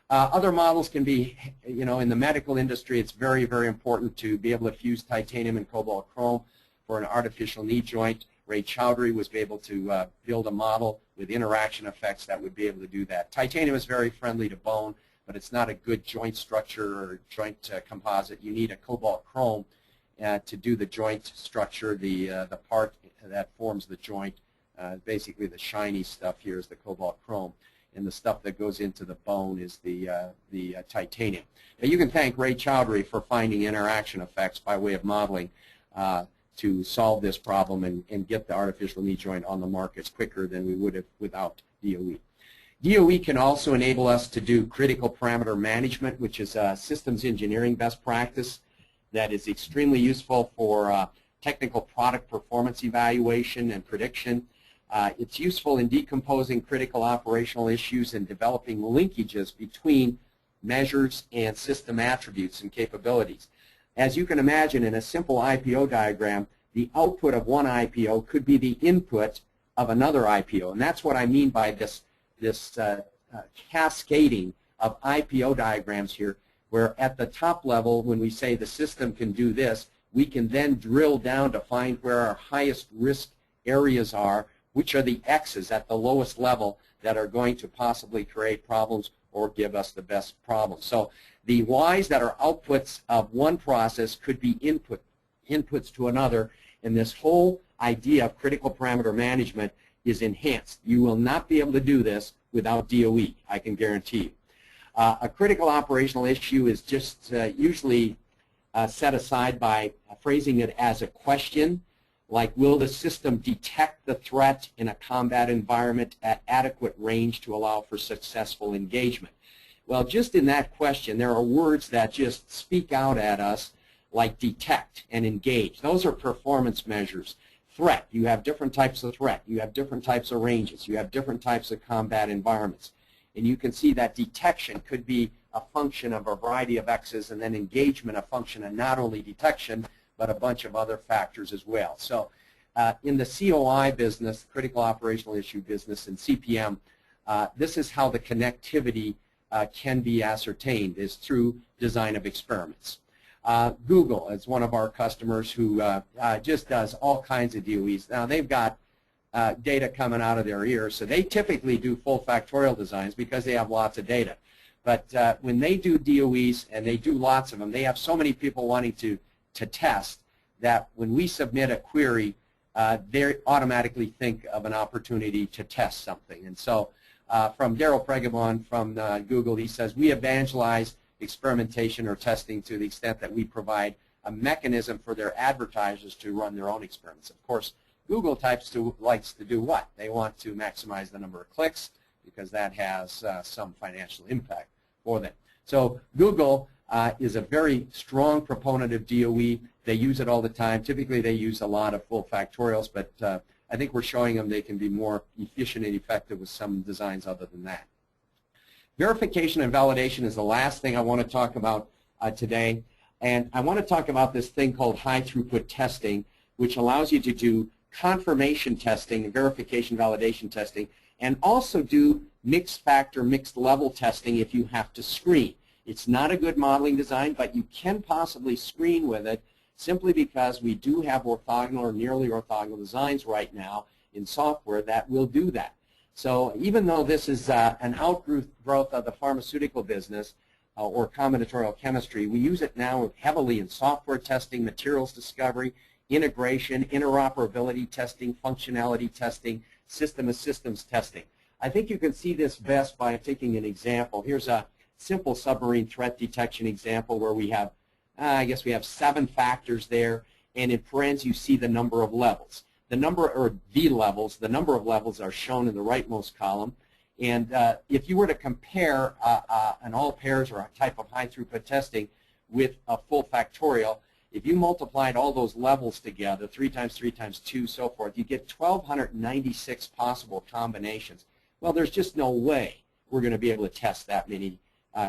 Speaker 2: Other models can be, in the medical industry, it's very, very important to be able to fuse titanium and cobalt chrome for an artificial knee joint. Ray Chowdhury was able to build a model with interaction effects that would be able to do that. Titanium is very friendly to bone, but it's not a good joint structure or joint composite. You need a cobalt chrome to do the joint structure, the part that forms the joint. Basically, the shiny stuff here is the cobalt chrome, and the stuff that goes into the bone is the titanium. Now, you can thank Ray Chowdhury for finding interaction effects by way of modeling to solve this problem and get the artificial knee joint on the markets quicker than we would have without DOE. DOE can also enable us to do critical parameter management, which is a systems engineering best practice that is extremely useful for technical product performance evaluation and prediction. It's useful in decomposing critical operational issues and developing linkages between measures and system attributes and capabilities. As you can imagine, in a simple IPO diagram, the output of one IPO could be the input of another IPO, and that's what I mean by this cascading of IPO diagrams here, where at the top level, when we say the system can do this, we can then drill down to find where our highest risk areas are, which are the X's at the lowest level that are going to possibly create problems or give us the best problems. So the Y's that are outputs of one process could be inputs to another, and this whole idea of critical parameter management is enhanced. You will not be able to do this without DOE, I can guarantee you. A critical operational issue is just usually set aside by phrasing it as a question, like, will the system detect the threat in a combat environment at adequate range to allow for successful engagement? Well, just in that question, there are words that just speak out at us, like detect and engage. Those are performance measures. Threat, you have different types of threat. You have different types of ranges. You have different types of combat environments. And you can see that detection could be a function of a variety of X's, and then engagement a function of not only detection, but a bunch of other factors as well. So in the COI business, critical operational issue business, and CPM, this is how the connectivity can be ascertained, is through design of experiments. Google is one of our customers who just does all kinds of DOEs. Now, they've got data coming out of their ears, so they typically do full factorial designs because they have lots of data. But when they do DOEs, and they do lots of them, they have so many people wanting to test that when we submit a query, they automatically think of an opportunity to test something. And so from Daryl Pregabon from Google, he says, we evangelize experimentation or testing to the extent that we provide a mechanism for their advertisers to run their own experiments. Of course, Google likes to do what? They want to maximize the number of clicks because that has some financial impact for them. So Google is a very strong proponent of DOE. They use it all the time. Typically, they use a lot of full factorials, but I think we're showing them they can be more efficient and effective with some designs other than that. Verification and validation is the last thing I want to talk about today. And I want to talk about this thing called high throughput testing, which allows you to do confirmation testing, verification validation testing, and also do mixed factor, mixed level testing if you have to screen. It's not a good modeling design, but you can possibly screen with it simply because we do have orthogonal or nearly orthogonal designs right now in software that will do that. So even though this is an outgrowth of the pharmaceutical business or combinatorial chemistry, we use it now heavily in software testing, materials discovery, integration, interoperability testing, functionality testing, system of systems testing. I think you can see this best by taking an example. Here's a simple submarine threat detection example where we have, I guess we have 7 factors there, and in parentheses you see the number of levels. The number, or the levels, the number of levels are shown in the rightmost column. And if you were to compare an all pairs or a type of high throughput testing with a full factorial, if you multiplied all those levels together, 3 times 3 times 2, so forth, you get 1,296 possible combinations. Well, there's just no way we're going to be able to test that many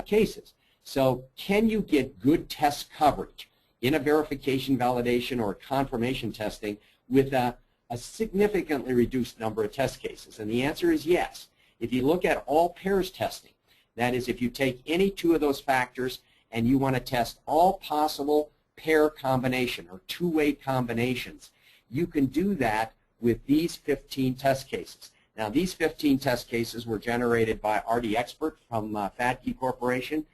Speaker 2: cases. So can you get good test coverage in a verification, validation, or confirmation testing with a significantly reduced number of test cases? And the answer is yes. If you look at all pairs testing, that is, if you take any 2 of those factors and you want to test all possible pair combination or two-way combinations, you can do that with these 15 test cases. Now, these 15 test cases were generated by RD Expert from Fatke Corporation,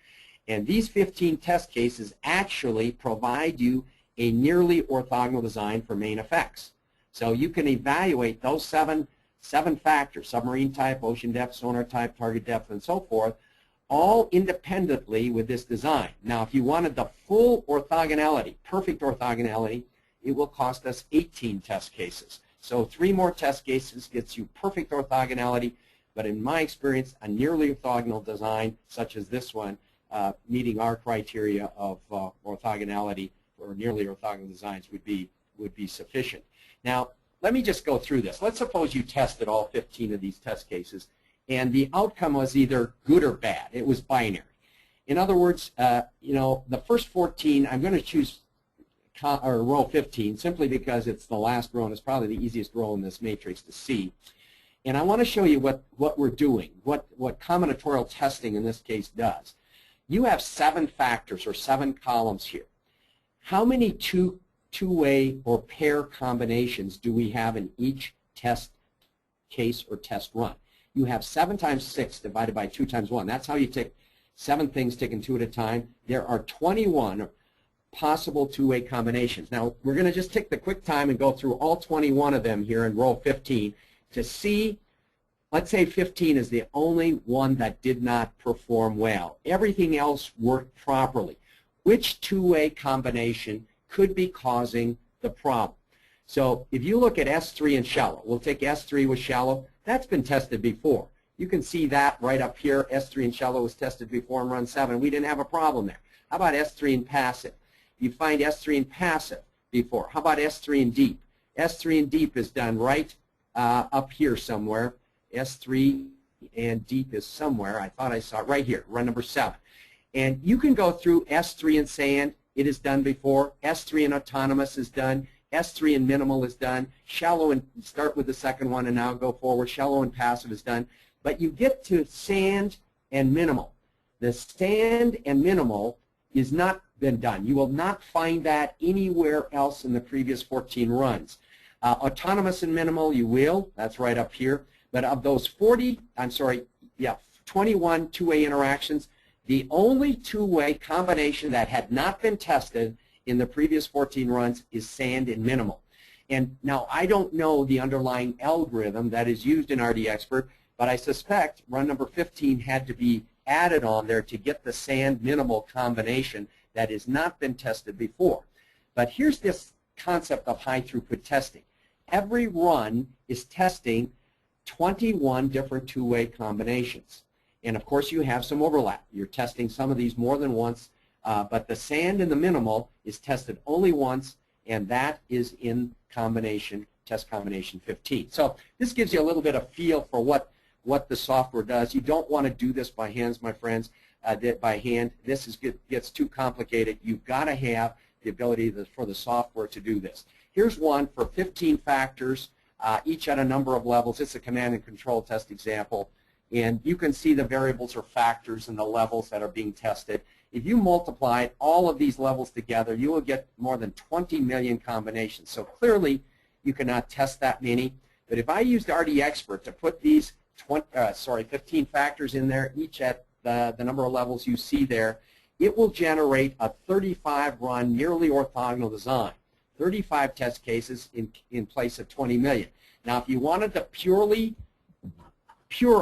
Speaker 2: and these 15 test cases actually provide you a nearly orthogonal design for main effects. So you can evaluate those seven factors, submarine type, ocean depth, sonar type, target depth, and so forth, all independently with this design. Now, if you wanted the full orthogonality, perfect orthogonality, it will cost us 18 test cases. So 3 more test cases gets you perfect orthogonality, but in my experience, a nearly orthogonal design, such as this one, meeting our criteria of orthogonality or nearly orthogonal designs would be sufficient. Now, let me just go through this. Let's suppose you tested all 15 of these test cases, and the outcome was either good or bad. It was binary. In other words, you know, the first 14, I'm going to choose row 15 simply because it's the last row and it's probably the easiest row in this matrix to see. And I want to show you what we're doing, what combinatorial testing in this case does. You have 7 factors or 7 columns here. How many two-way or pair combinations do we have in each test case or test run? You have 7 times 6 divided by 2 times 1. That's how you take 7 things taken 2 at a time. There are 21 possible two-way combinations. Now, we're going to just take the quick time and go through all 21 of them here in row 15 to see. Let's say 15 is the only one that did not perform well. Everything else worked properly. Which two-way combination could be causing the problem? So if you look at S3 and shallow, we'll take S3 with shallow. That's been tested before. You can see that right up here. S3 and shallow was tested before in run 7. We didn't have a problem there. How about S3 and passive? You find S3 and passive before. How about S3 and deep? S3 and deep is done right up here somewhere. S3 and deep is somewhere. I thought I saw it right here, run number 7. And you can go through S3 and sand. It is done before. S3 and autonomous is done. S3 and minimal is done. Shallow and start with the second one and now go forward. Shallow and passive is done. But you get to sand and minimal. The sand and minimal is not been done. You will not find that anywhere else in the previous 14 runs. Autonomous and minimal, you will. That's right up here. But of those 21 two-way interactions, the only two-way combination that had not been tested in the previous 14 runs is sand and minimal. And now I don't know the underlying algorithm that is used in RD Expert, but I suspect run number 15 had to be added on there to get the sand minimal combination that has not been tested before. But here's this concept of high throughput testing. Every run is testing 21 different two-way combinations. And of course you have some overlap. You're testing some of these more than once, but the sand and the minimal is tested only once, and that is in combination, test combination 15. So this gives you a little bit of feel for what the software does. You don't want to do this by hands, my friends. by hand. This gets too complicated. You've got to have the ability for the software to do this. Here's one for 15 factors, each at a number of levels. It's a command and control test example. And you can see the variables or factors and the levels that are being tested. If you multiply all of these levels together, you will get more than 20 million combinations. So clearly, you cannot test that many. But if I used RD Expert to put these 15 factors in there, each at the number of levels you see there, it will generate a 35-run nearly orthogonal design, 35 test cases in place of 20 million. Now, if you wanted the pure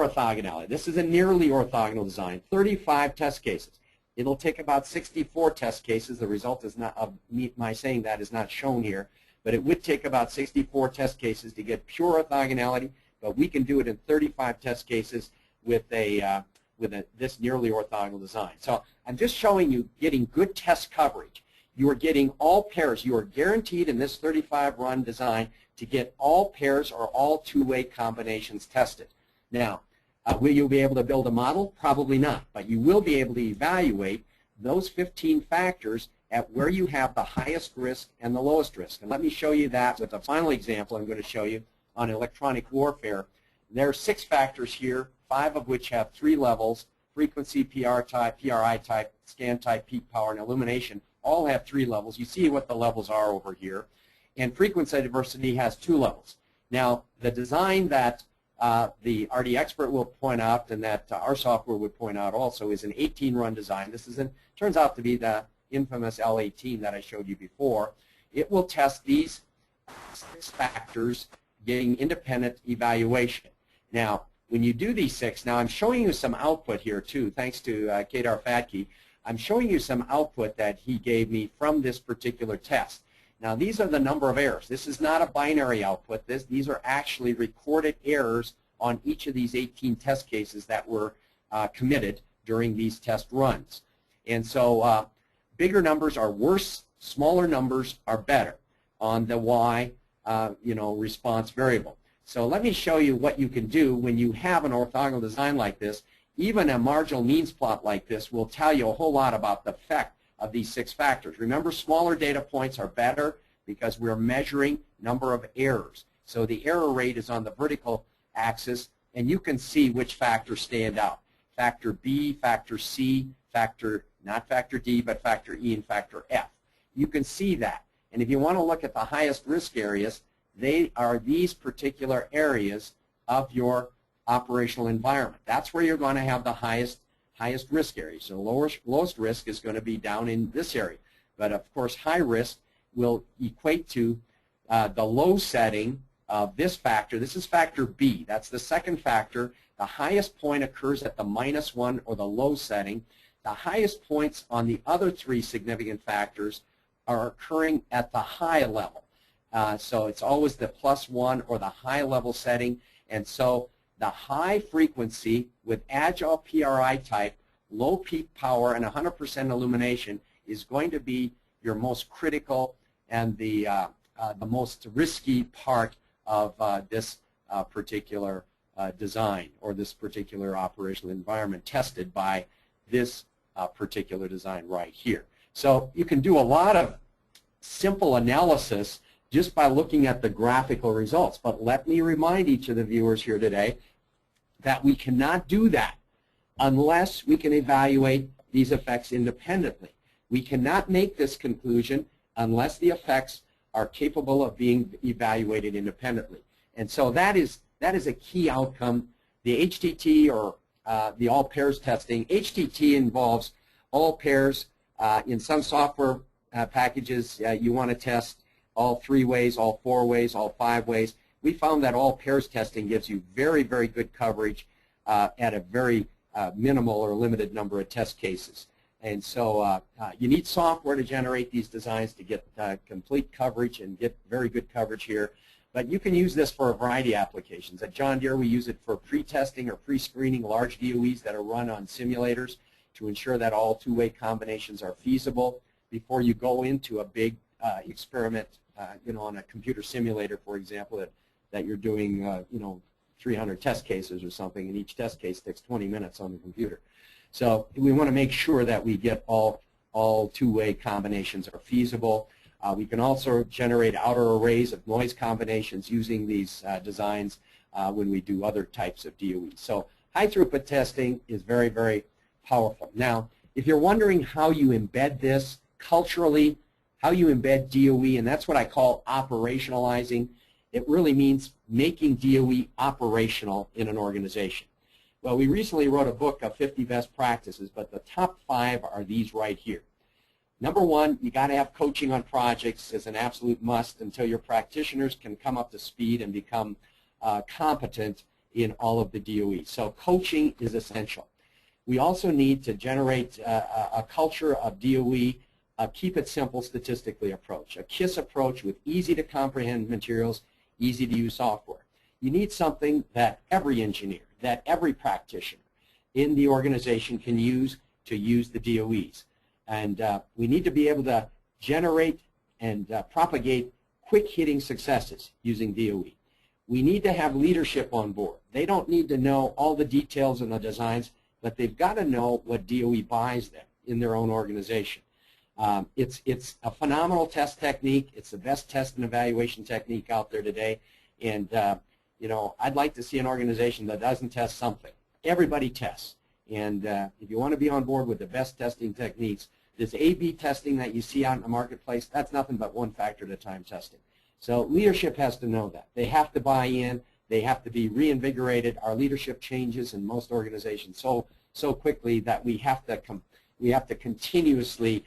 Speaker 2: orthogonality, this is a nearly orthogonal design, 35 test cases. It'll take about 64 test cases. The result is not of my saying that is not shown here, but it would take about 64 test cases to get pure orthogonality. But we can do it in 35 test cases with this nearly orthogonal design. So I'm just showing you getting good test coverage. You are getting all pairs. You are guaranteed in this 35-run design to get all pairs or all two-way combinations tested. Now, will you be able to build a model? Probably not, but you will be able to evaluate those 15 factors at where you have the highest risk and the lowest risk. And let me show you that with a final example I'm going to show you on electronic warfare. There are 6 factors here, 5 of which have 3 levels: frequency, PR type, PRI type, scan type, peak power, and illumination. All have 3 levels. You see what the levels are over here. And frequency diversity has 2 levels. Now, the design that the RD Expert will point out, and that our software would point out also, is an 18-run design. This turns out to be the infamous L18 that I showed you before. It will test these 6 factors, getting independent evaluation. Now, when you do these 6, now I'm showing you some output here too, thanks to Kedar Fatke. I'm showing you some output that he gave me from this particular test. Now, these are the number of errors. This is not a binary output. These are actually recorded errors on each of these 18 test cases that were committed during these test runs. And so bigger numbers are worse, smaller numbers are better on the Y response variable. So let me show you what you can do when you have an orthogonal design like this. Even a marginal means plot like this will tell you a whole lot about the effect of these 6 factors. Remember, smaller data points are better because we're measuring number of errors. So the error rate is on the vertical axis, and you can see which factors stand out. Factor B, factor C, not factor D, but factor E and factor F. You can see that. And if you want to look at the highest risk areas, they are these particular areas of your operational environment. That's where you're going to have the highest risk area. So lowest risk is going to be down in this area. But of course, high risk will equate to the low setting of this factor. This is factor B. That's the second factor. The highest point occurs at the -1 or the low setting. The highest points on the other 3 significant factors are occurring at the high level. So it's always the +1 or the high level setting. And so the high frequency with agile PRI type, low peak power, and 100% illumination is going to be your most critical and the most risky part of this particular design, or this particular operational environment tested by this particular design right here. So you can do a lot of simple analysis just by looking at the graphical results. But let me remind each of the viewers here today that we cannot do that unless we can evaluate these effects independently. We cannot make this conclusion unless the effects are capable of being evaluated independently. And so that is a key outcome. The HTT, or the all pairs testing, HTT involves all pairs. In some software packages, you want to test all 3 ways, all 4 ways, all 5 ways. We found that all pairs testing gives you very, very good coverage at a very minimal or limited number of test cases. And so you need software to generate these designs to get complete coverage and get very good coverage here. But you can use this for a variety of applications. At John Deere, we use it for pre-testing or pre-screening large DOEs that are run on simulators to ensure that all 2-way combinations are feasible before you go into a big experiment, on a computer simulator, for example, that you're doing, 300 test cases or something, and each test case takes 20 minutes on the computer. So we want to make sure that we get all two-way combinations are feasible. We can also generate outer arrays of noise combinations using these designs when we do other types of DOE. So high throughput testing is very, very powerful. Now, if you're wondering how you embed this culturally, how you embed DOE, and that's what I call operationalizing, it really means making DOE operational in an organization. Well, we recently wrote a book of 50 best practices, but the top 5 are these right here. Number 1, you got to have coaching on projects as an absolute must until your practitioners can come up to speed and become competent in all of the DOE. So coaching is essential. We also need to generate a culture of DOE, a keep it simple statistically approach, a KISS approach with easy to comprehend materials, easy to use software. You need something that every engineer, that every practitioner in the organization can use to use the DOEs. And we need to be able to generate and propagate quick-hitting successes using DOE. We need to have leadership on board. They don't need to know all the details and the designs, but they've got to know what DOE buys them in their own organization. It's a phenomenal test technique. It's the best test and evaluation technique out there today. And you know, I'd like to see an organization that doesn't test something. Everybody tests. And if you want to be on board with the best testing techniques, this A/B testing that you see out in the marketplace, that's nothing but one factor at a time testing. So leadership has to know that. They have to buy in. They have to be reinvigorated. Our leadership changes in most organizations so quickly that we have to continuously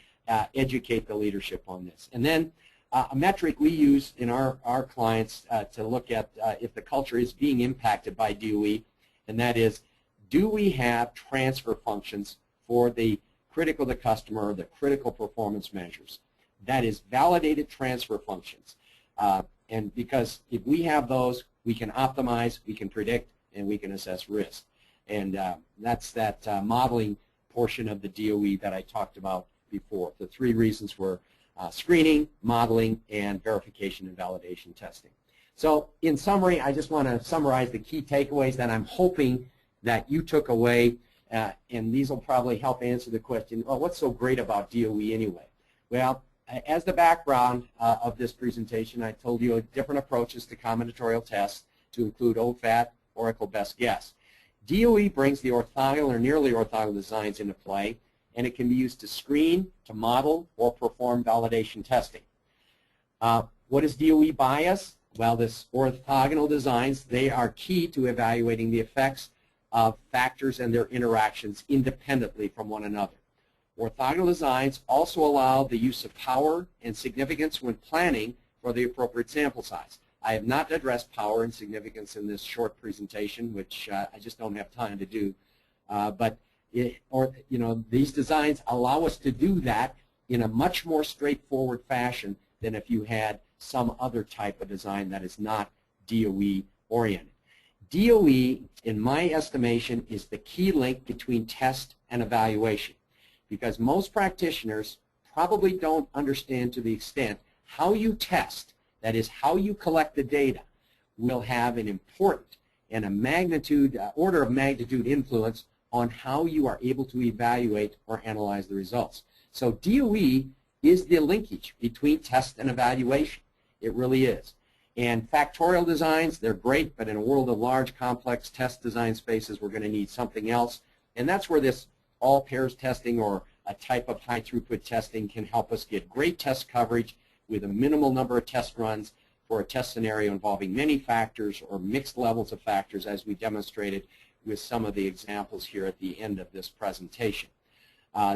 Speaker 2: educate the leadership on this. And then a metric we use in our clients to look at if the culture is being impacted by DOE, and that is, do we have transfer functions for the critical to customer, the critical performance measures? That is validated transfer functions. And because if we have those, we can optimize, we can predict, and we can assess risk. And that's that modeling portion of the DOE that I talked about before. The 3 reasons were screening, modeling, and verification and validation testing. So in summary, I just want to summarize the key takeaways that I'm hoping that you took away, and these will probably help answer the question, well, what's so great about DOE anyway? Well, as the background of this presentation, I told you different approaches to combinatorial tests to include OFAT, Oracle Best Guess. DOE brings the orthogonal or nearly orthogonal designs into play, and it can be used to screen, to model, or perform validation testing. What is DOE bias? Well, this orthogonal designs, they are key to evaluating the effects of factors and their interactions independently from one another. Orthogonal designs also allow the use of power and significance when planning for the appropriate sample size. I have not addressed power and significance in this short presentation, which I just don't have time to do. These designs allow us to do that in a much more straightforward fashion than if you had some other type of design that is not DOE oriented. DOE, in my estimation, is the key link between test and evaluation, because most practitioners probably don't understand to the extent how you test, that is, how you collect the data, will have an important and a order of magnitude influence on how you are able to evaluate or analyze the results. So DOE is the linkage between test and evaluation. It really is. And factorial designs, they're great, but in a world of large, complex test design spaces, we're going to need something else. And that's where this all pairs testing or a type of high throughput testing can help us get great test coverage with a minimal number of test runs for a test scenario involving many factors or mixed levels of factors, as we demonstrated with some of the examples here at the end of this presentation.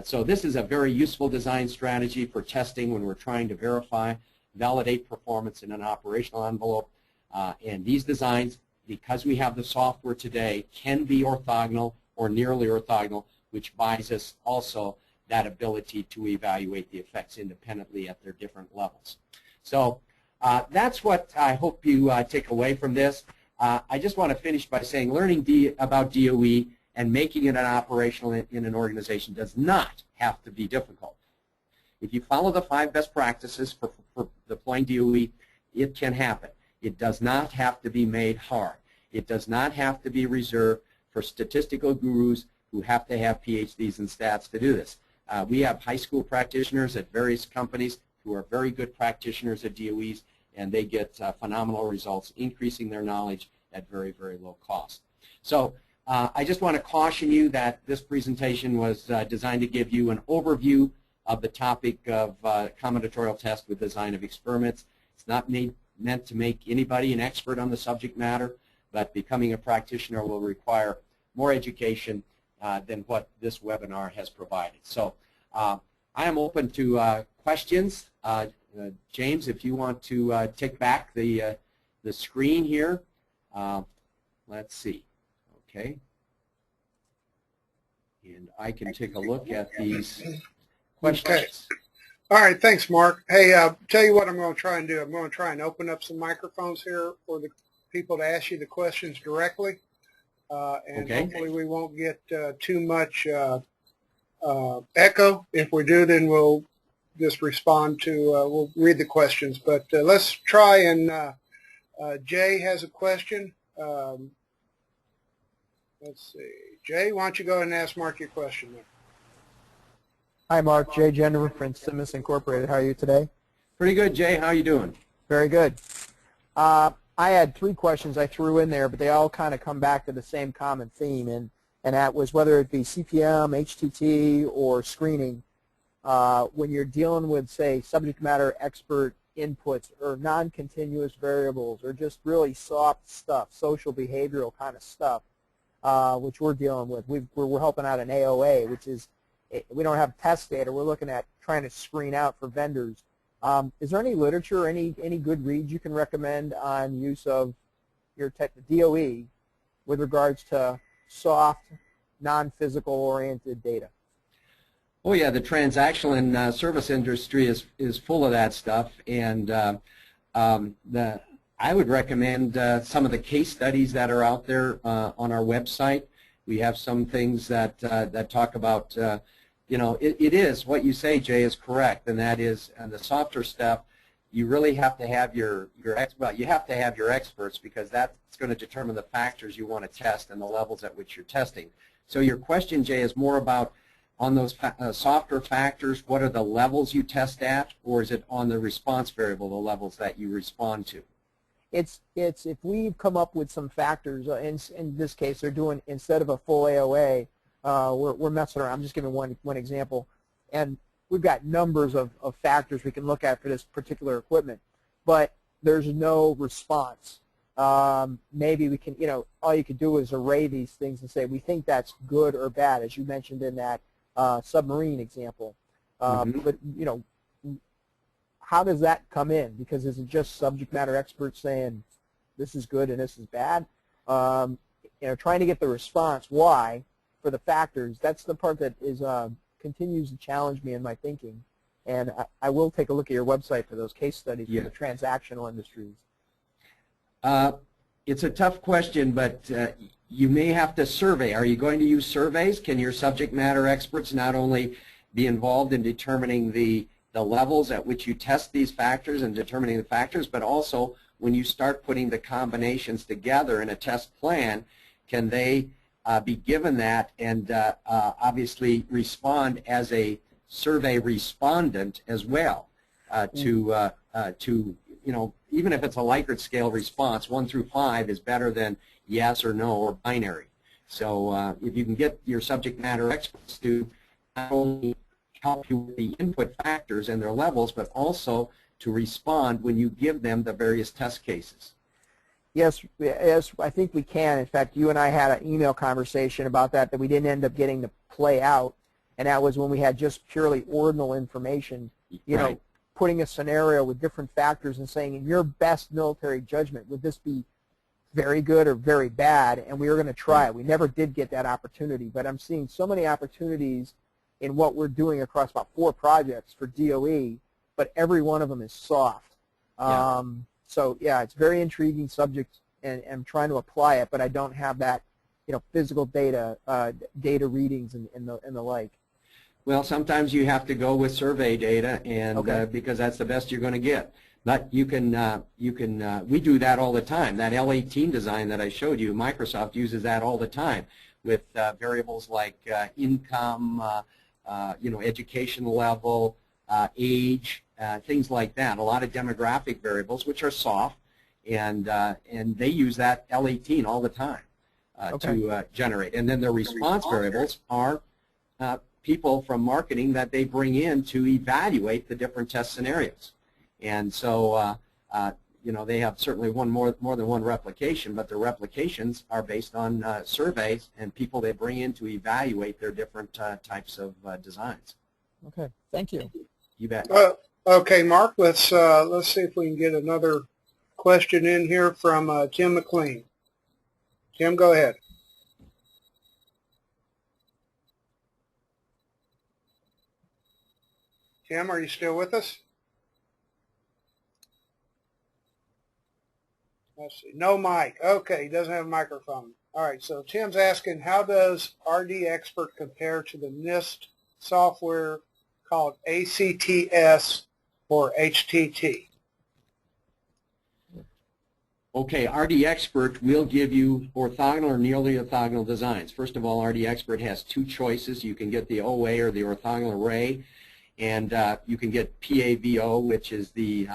Speaker 2: So this is a very useful design strategy for testing when we're trying to verify, validate performance in an operational envelope. And these designs, because we have the software today, can be orthogonal or nearly orthogonal, which buys us also that ability to evaluate the effects independently at their different levels. So that's what I hope you take away from this. I just want to finish by saying learning about DOE and making it an operational in an organization does not have to be difficult. If you follow the 5 best practices for deploying DOE, it can happen. It does not have to be made hard. It does not have to be reserved for statistical gurus, who have to have PhDs in stats to do this. We have high school practitioners at various companies who are very good practitioners at DOEs, and they get phenomenal results, increasing their knowledge at very, very low cost. So I just want to caution you that this presentation was designed to give you an overview of the topic of combinatorial test with design of experiments. It's not meant to make anybody an expert on the subject matter, but becoming a practitioner will require more education than what this webinar has provided. So I am open to questions. James, if you want to take back the screen here. Let's see. Okay. And I can take a look at these questions.
Speaker 1: Okay. All right, thanks, Mark. Hey, tell you what I'm going to try and do. I'm going to try and open up some microphones here for the people to ask you the questions directly. And
Speaker 2: okay.
Speaker 1: Hopefully we won't get too much echo. If we do, then we'll just respond to, we'll read the questions. But let's try and, Jay has a question. Let's see. Jay, why don't you go ahead and ask Mark your question there?
Speaker 3: Hi, Mark. Jay Jennifer from Simus Incorporated. How are you today?
Speaker 2: Pretty good, Jay. How are you doing?
Speaker 3: Very good. I had 3 questions I threw in there, but they all kind of come back to the same common theme, and that was whether it be CPM, HTT, or screening. When you're dealing with, say, subject matter expert inputs or non-continuous variables or just really soft stuff, social behavioral kind of stuff, which we're dealing with. We're helping out an AOA, which is, we don't have test data. We're looking at trying to screen out for vendors. Is there any literature, any good reads you can recommend on use of your DOE with regards to soft, non-physical oriented data?
Speaker 2: Oh yeah, the transactional and service industry is full of that stuff, and I would recommend some of the case studies that are out there on our website. We have some things that that talk about, you know, it is what you say, Jay, is correct, and that is, and the softer stuff, you really have to have you have to have your experts, because that's going to determine the factors you want to test and the levels at which you're testing. So your question, Jay, is more about on those softer factors, what are the levels you test at, or is it on the response variable, the levels that you respond to?
Speaker 3: It's if we've come up with some factors, in this case they're doing, instead of a full AOA, we're messing around. I'm just giving one example, and we've got numbers of factors we can look at for this particular equipment, but there's no response. Maybe we can, you know, all you could do is array these things and say we think that's good or bad, as you mentioned in that submarine example. But you know, how does that come in? Because is it just subject matter experts saying this is good and this is bad? You know, trying to get the response why for the factors. That's the part that is continues to challenge me in my thinking. And I will take a look at your website for those case studies for the transactional industries.
Speaker 2: It's a tough question, but you may have to survey. Are you going to use surveys? Can your subject matter experts not only be involved in determining the levels at which you test these factors and determining the factors, but also when you start putting the combinations together in a test plan, can they be given that and obviously respond as a survey respondent as well to you know, even if it's a Likert scale response, 1 through 5 is better than yes or no or binary. So if you can get your subject matter experts to not only help you with the input factors and their levels, but also to respond when you give them the various test cases.
Speaker 3: Yes, I think we can. In fact, you and I had an email conversation about that we didn't end up getting to play out, and that was when we had just purely ordinal information, you know, putting a scenario with different factors and saying, in your best military judgment, would this be very good or very bad? And we were going to try it. We never did get that opportunity, but I'm seeing so many opportunities in what we're doing across about 4 projects for DOE, but every one of them is soft. So yeah, it's a very intriguing subject, and I'm trying to apply it, but I don't have that, you know, physical data, data readings and the like.
Speaker 2: Well, sometimes you have to go with survey data, and because that's the best you're going to get. But you can we do that all the time. That L18 design that I showed you, Microsoft uses that all the time. with variables like income, education level, age, things like that. A lot of demographic variables, which are soft, and they use that L18 all the time to generate. And then the response variables are people from marketing that they bring in to evaluate the different test scenarios. And so, they have certainly more than one replication, but the replications are based on surveys and people they bring in to evaluate their different types of designs.
Speaker 3: Okay, thank you.
Speaker 2: You bet.
Speaker 1: Okay, Mark, let's see if we can get another question in here from Tim McLean. Tim, go ahead. Tim, are you still with us? Let's see. No mic. Okay, he doesn't have a microphone. All right, so Tim's asking, how does RD Expert compare to the NIST software called ACTS or HTT?
Speaker 2: Okay, RD Expert will give you orthogonal or nearly orthogonal designs. First of all, RD Expert has two choices. You can get the OA or the orthogonal array, and you can get PAVO, which is the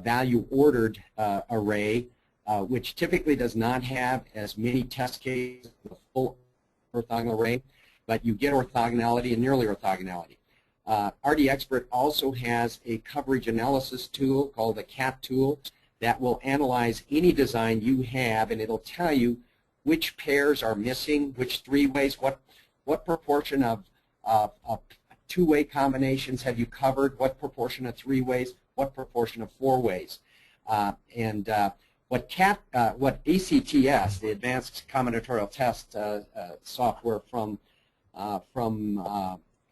Speaker 2: value ordered array, which typically does not have as many test cases as the full orthogonal array, but you get orthogonality and nearly orthogonality. RD Expert also has a coverage analysis tool called the CAT tool that will analyze any design you have, and it'll tell you which pairs are missing, which three-ways, what proportion of two-way combinations have you covered, what proportion of three-ways, what proportion of four-ways. What ACTS, the Advanced Combinatorial Test software from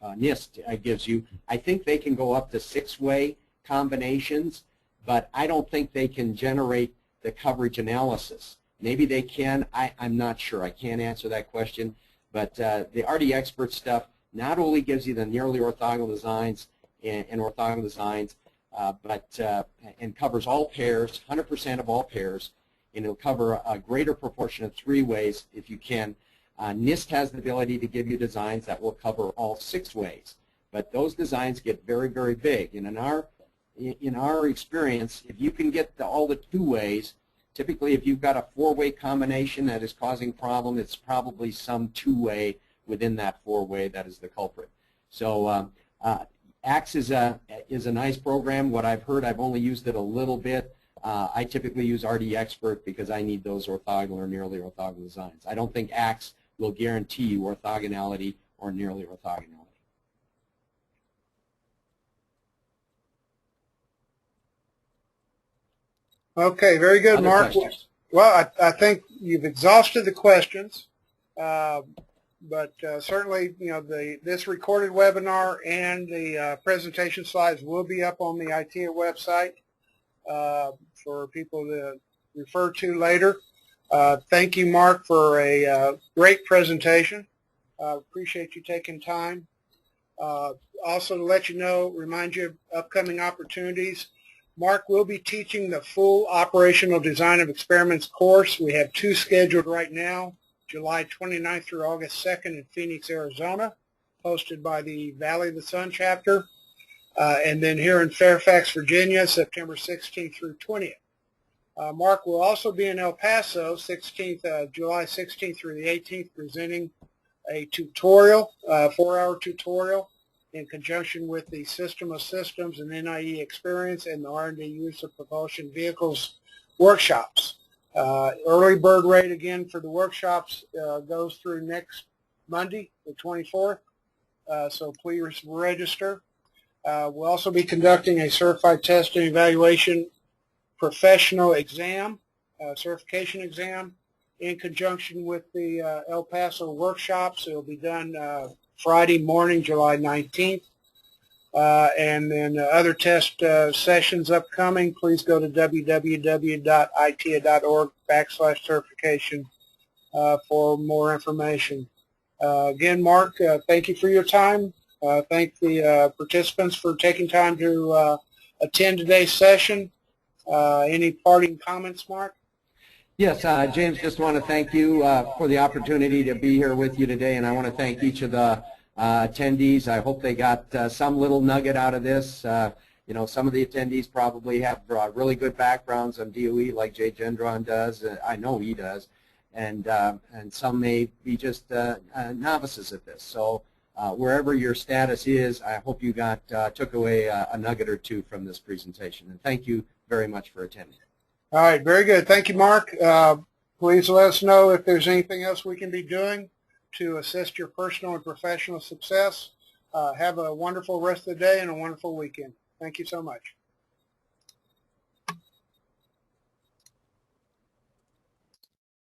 Speaker 2: NIST gives you, I think they can go up to six-way combinations, but I don't think they can generate the coverage analysis. Maybe they can. I'm not sure. I can't answer that question. But the RD Expert stuff not only gives you the nearly orthogonal designs and orthogonal designs, and covers all pairs, 100% of all pairs, and it'll cover a greater proportion of three-ways if you can. NIST has the ability to give you designs that will cover all six ways, but those designs get very, very big. And in our experience, if you can get all the two ways, typically if you've got a four-way combination that is causing problem, it's probably some two-way within that four-way that is the culprit. So ACTS is a nice program. What I've heard, I've only used it a little bit. I typically use RD Expert because I need those orthogonal or nearly orthogonal designs. I don't think ACTS will guarantee you orthogonality or nearly orthogonality.
Speaker 1: Okay, very good,
Speaker 2: Other
Speaker 1: Mark.
Speaker 2: questions?
Speaker 1: Well, I think you've exhausted the questions, but certainly, this recorded webinar and the presentation slides will be up on the ITEA website for people to refer to later. Thank you, Mark, for a great presentation. Appreciate you taking time. Also, to let you know, remind you of upcoming opportunities. Mark will be teaching the full Operational Design of Experiments course. We have two scheduled right now, July 29th through August 2nd in Phoenix, Arizona, hosted by the Valley of the Sun chapter. And then here in Fairfax, Virginia, September 16th through 20th. Mark will also be in El Paso, July 16th through the 18th, presenting a tutorial, 4-hour tutorial, in conjunction with the System of Systems and NIE Experience and the R&D Use of Propulsion Vehicles workshops. Early bird rate again for the workshops goes through next Monday, the 24th, so please register. We'll also be conducting a Certified Test and Evaluation Professional exam, certification exam, in conjunction with the El Paso workshops. It will be done Friday morning, July 19th. And then other test sessions upcoming, please go to www.itea.org/certification for more information. Again, Mark, thank you for your time. Thank the participants for taking time to attend today's session. Any parting comments, Mark?
Speaker 2: Yes, James, just want to thank you for the opportunity to be here with you today, and I want to thank each of the attendees. I hope they got some little nugget out of this. You know, some of the attendees probably have really good backgrounds on DOE, like Jay Gendron does. I know he does, and some may be just novices at this. So wherever your status is, I hope you took away a nugget or two from this presentation. And thank you very much for attending.
Speaker 1: All right, very good. Thank you, Mark. Please let us know if there's anything else we can be doing to assist your personal and professional success. Have a wonderful rest of the day and a wonderful weekend. Thank you so much.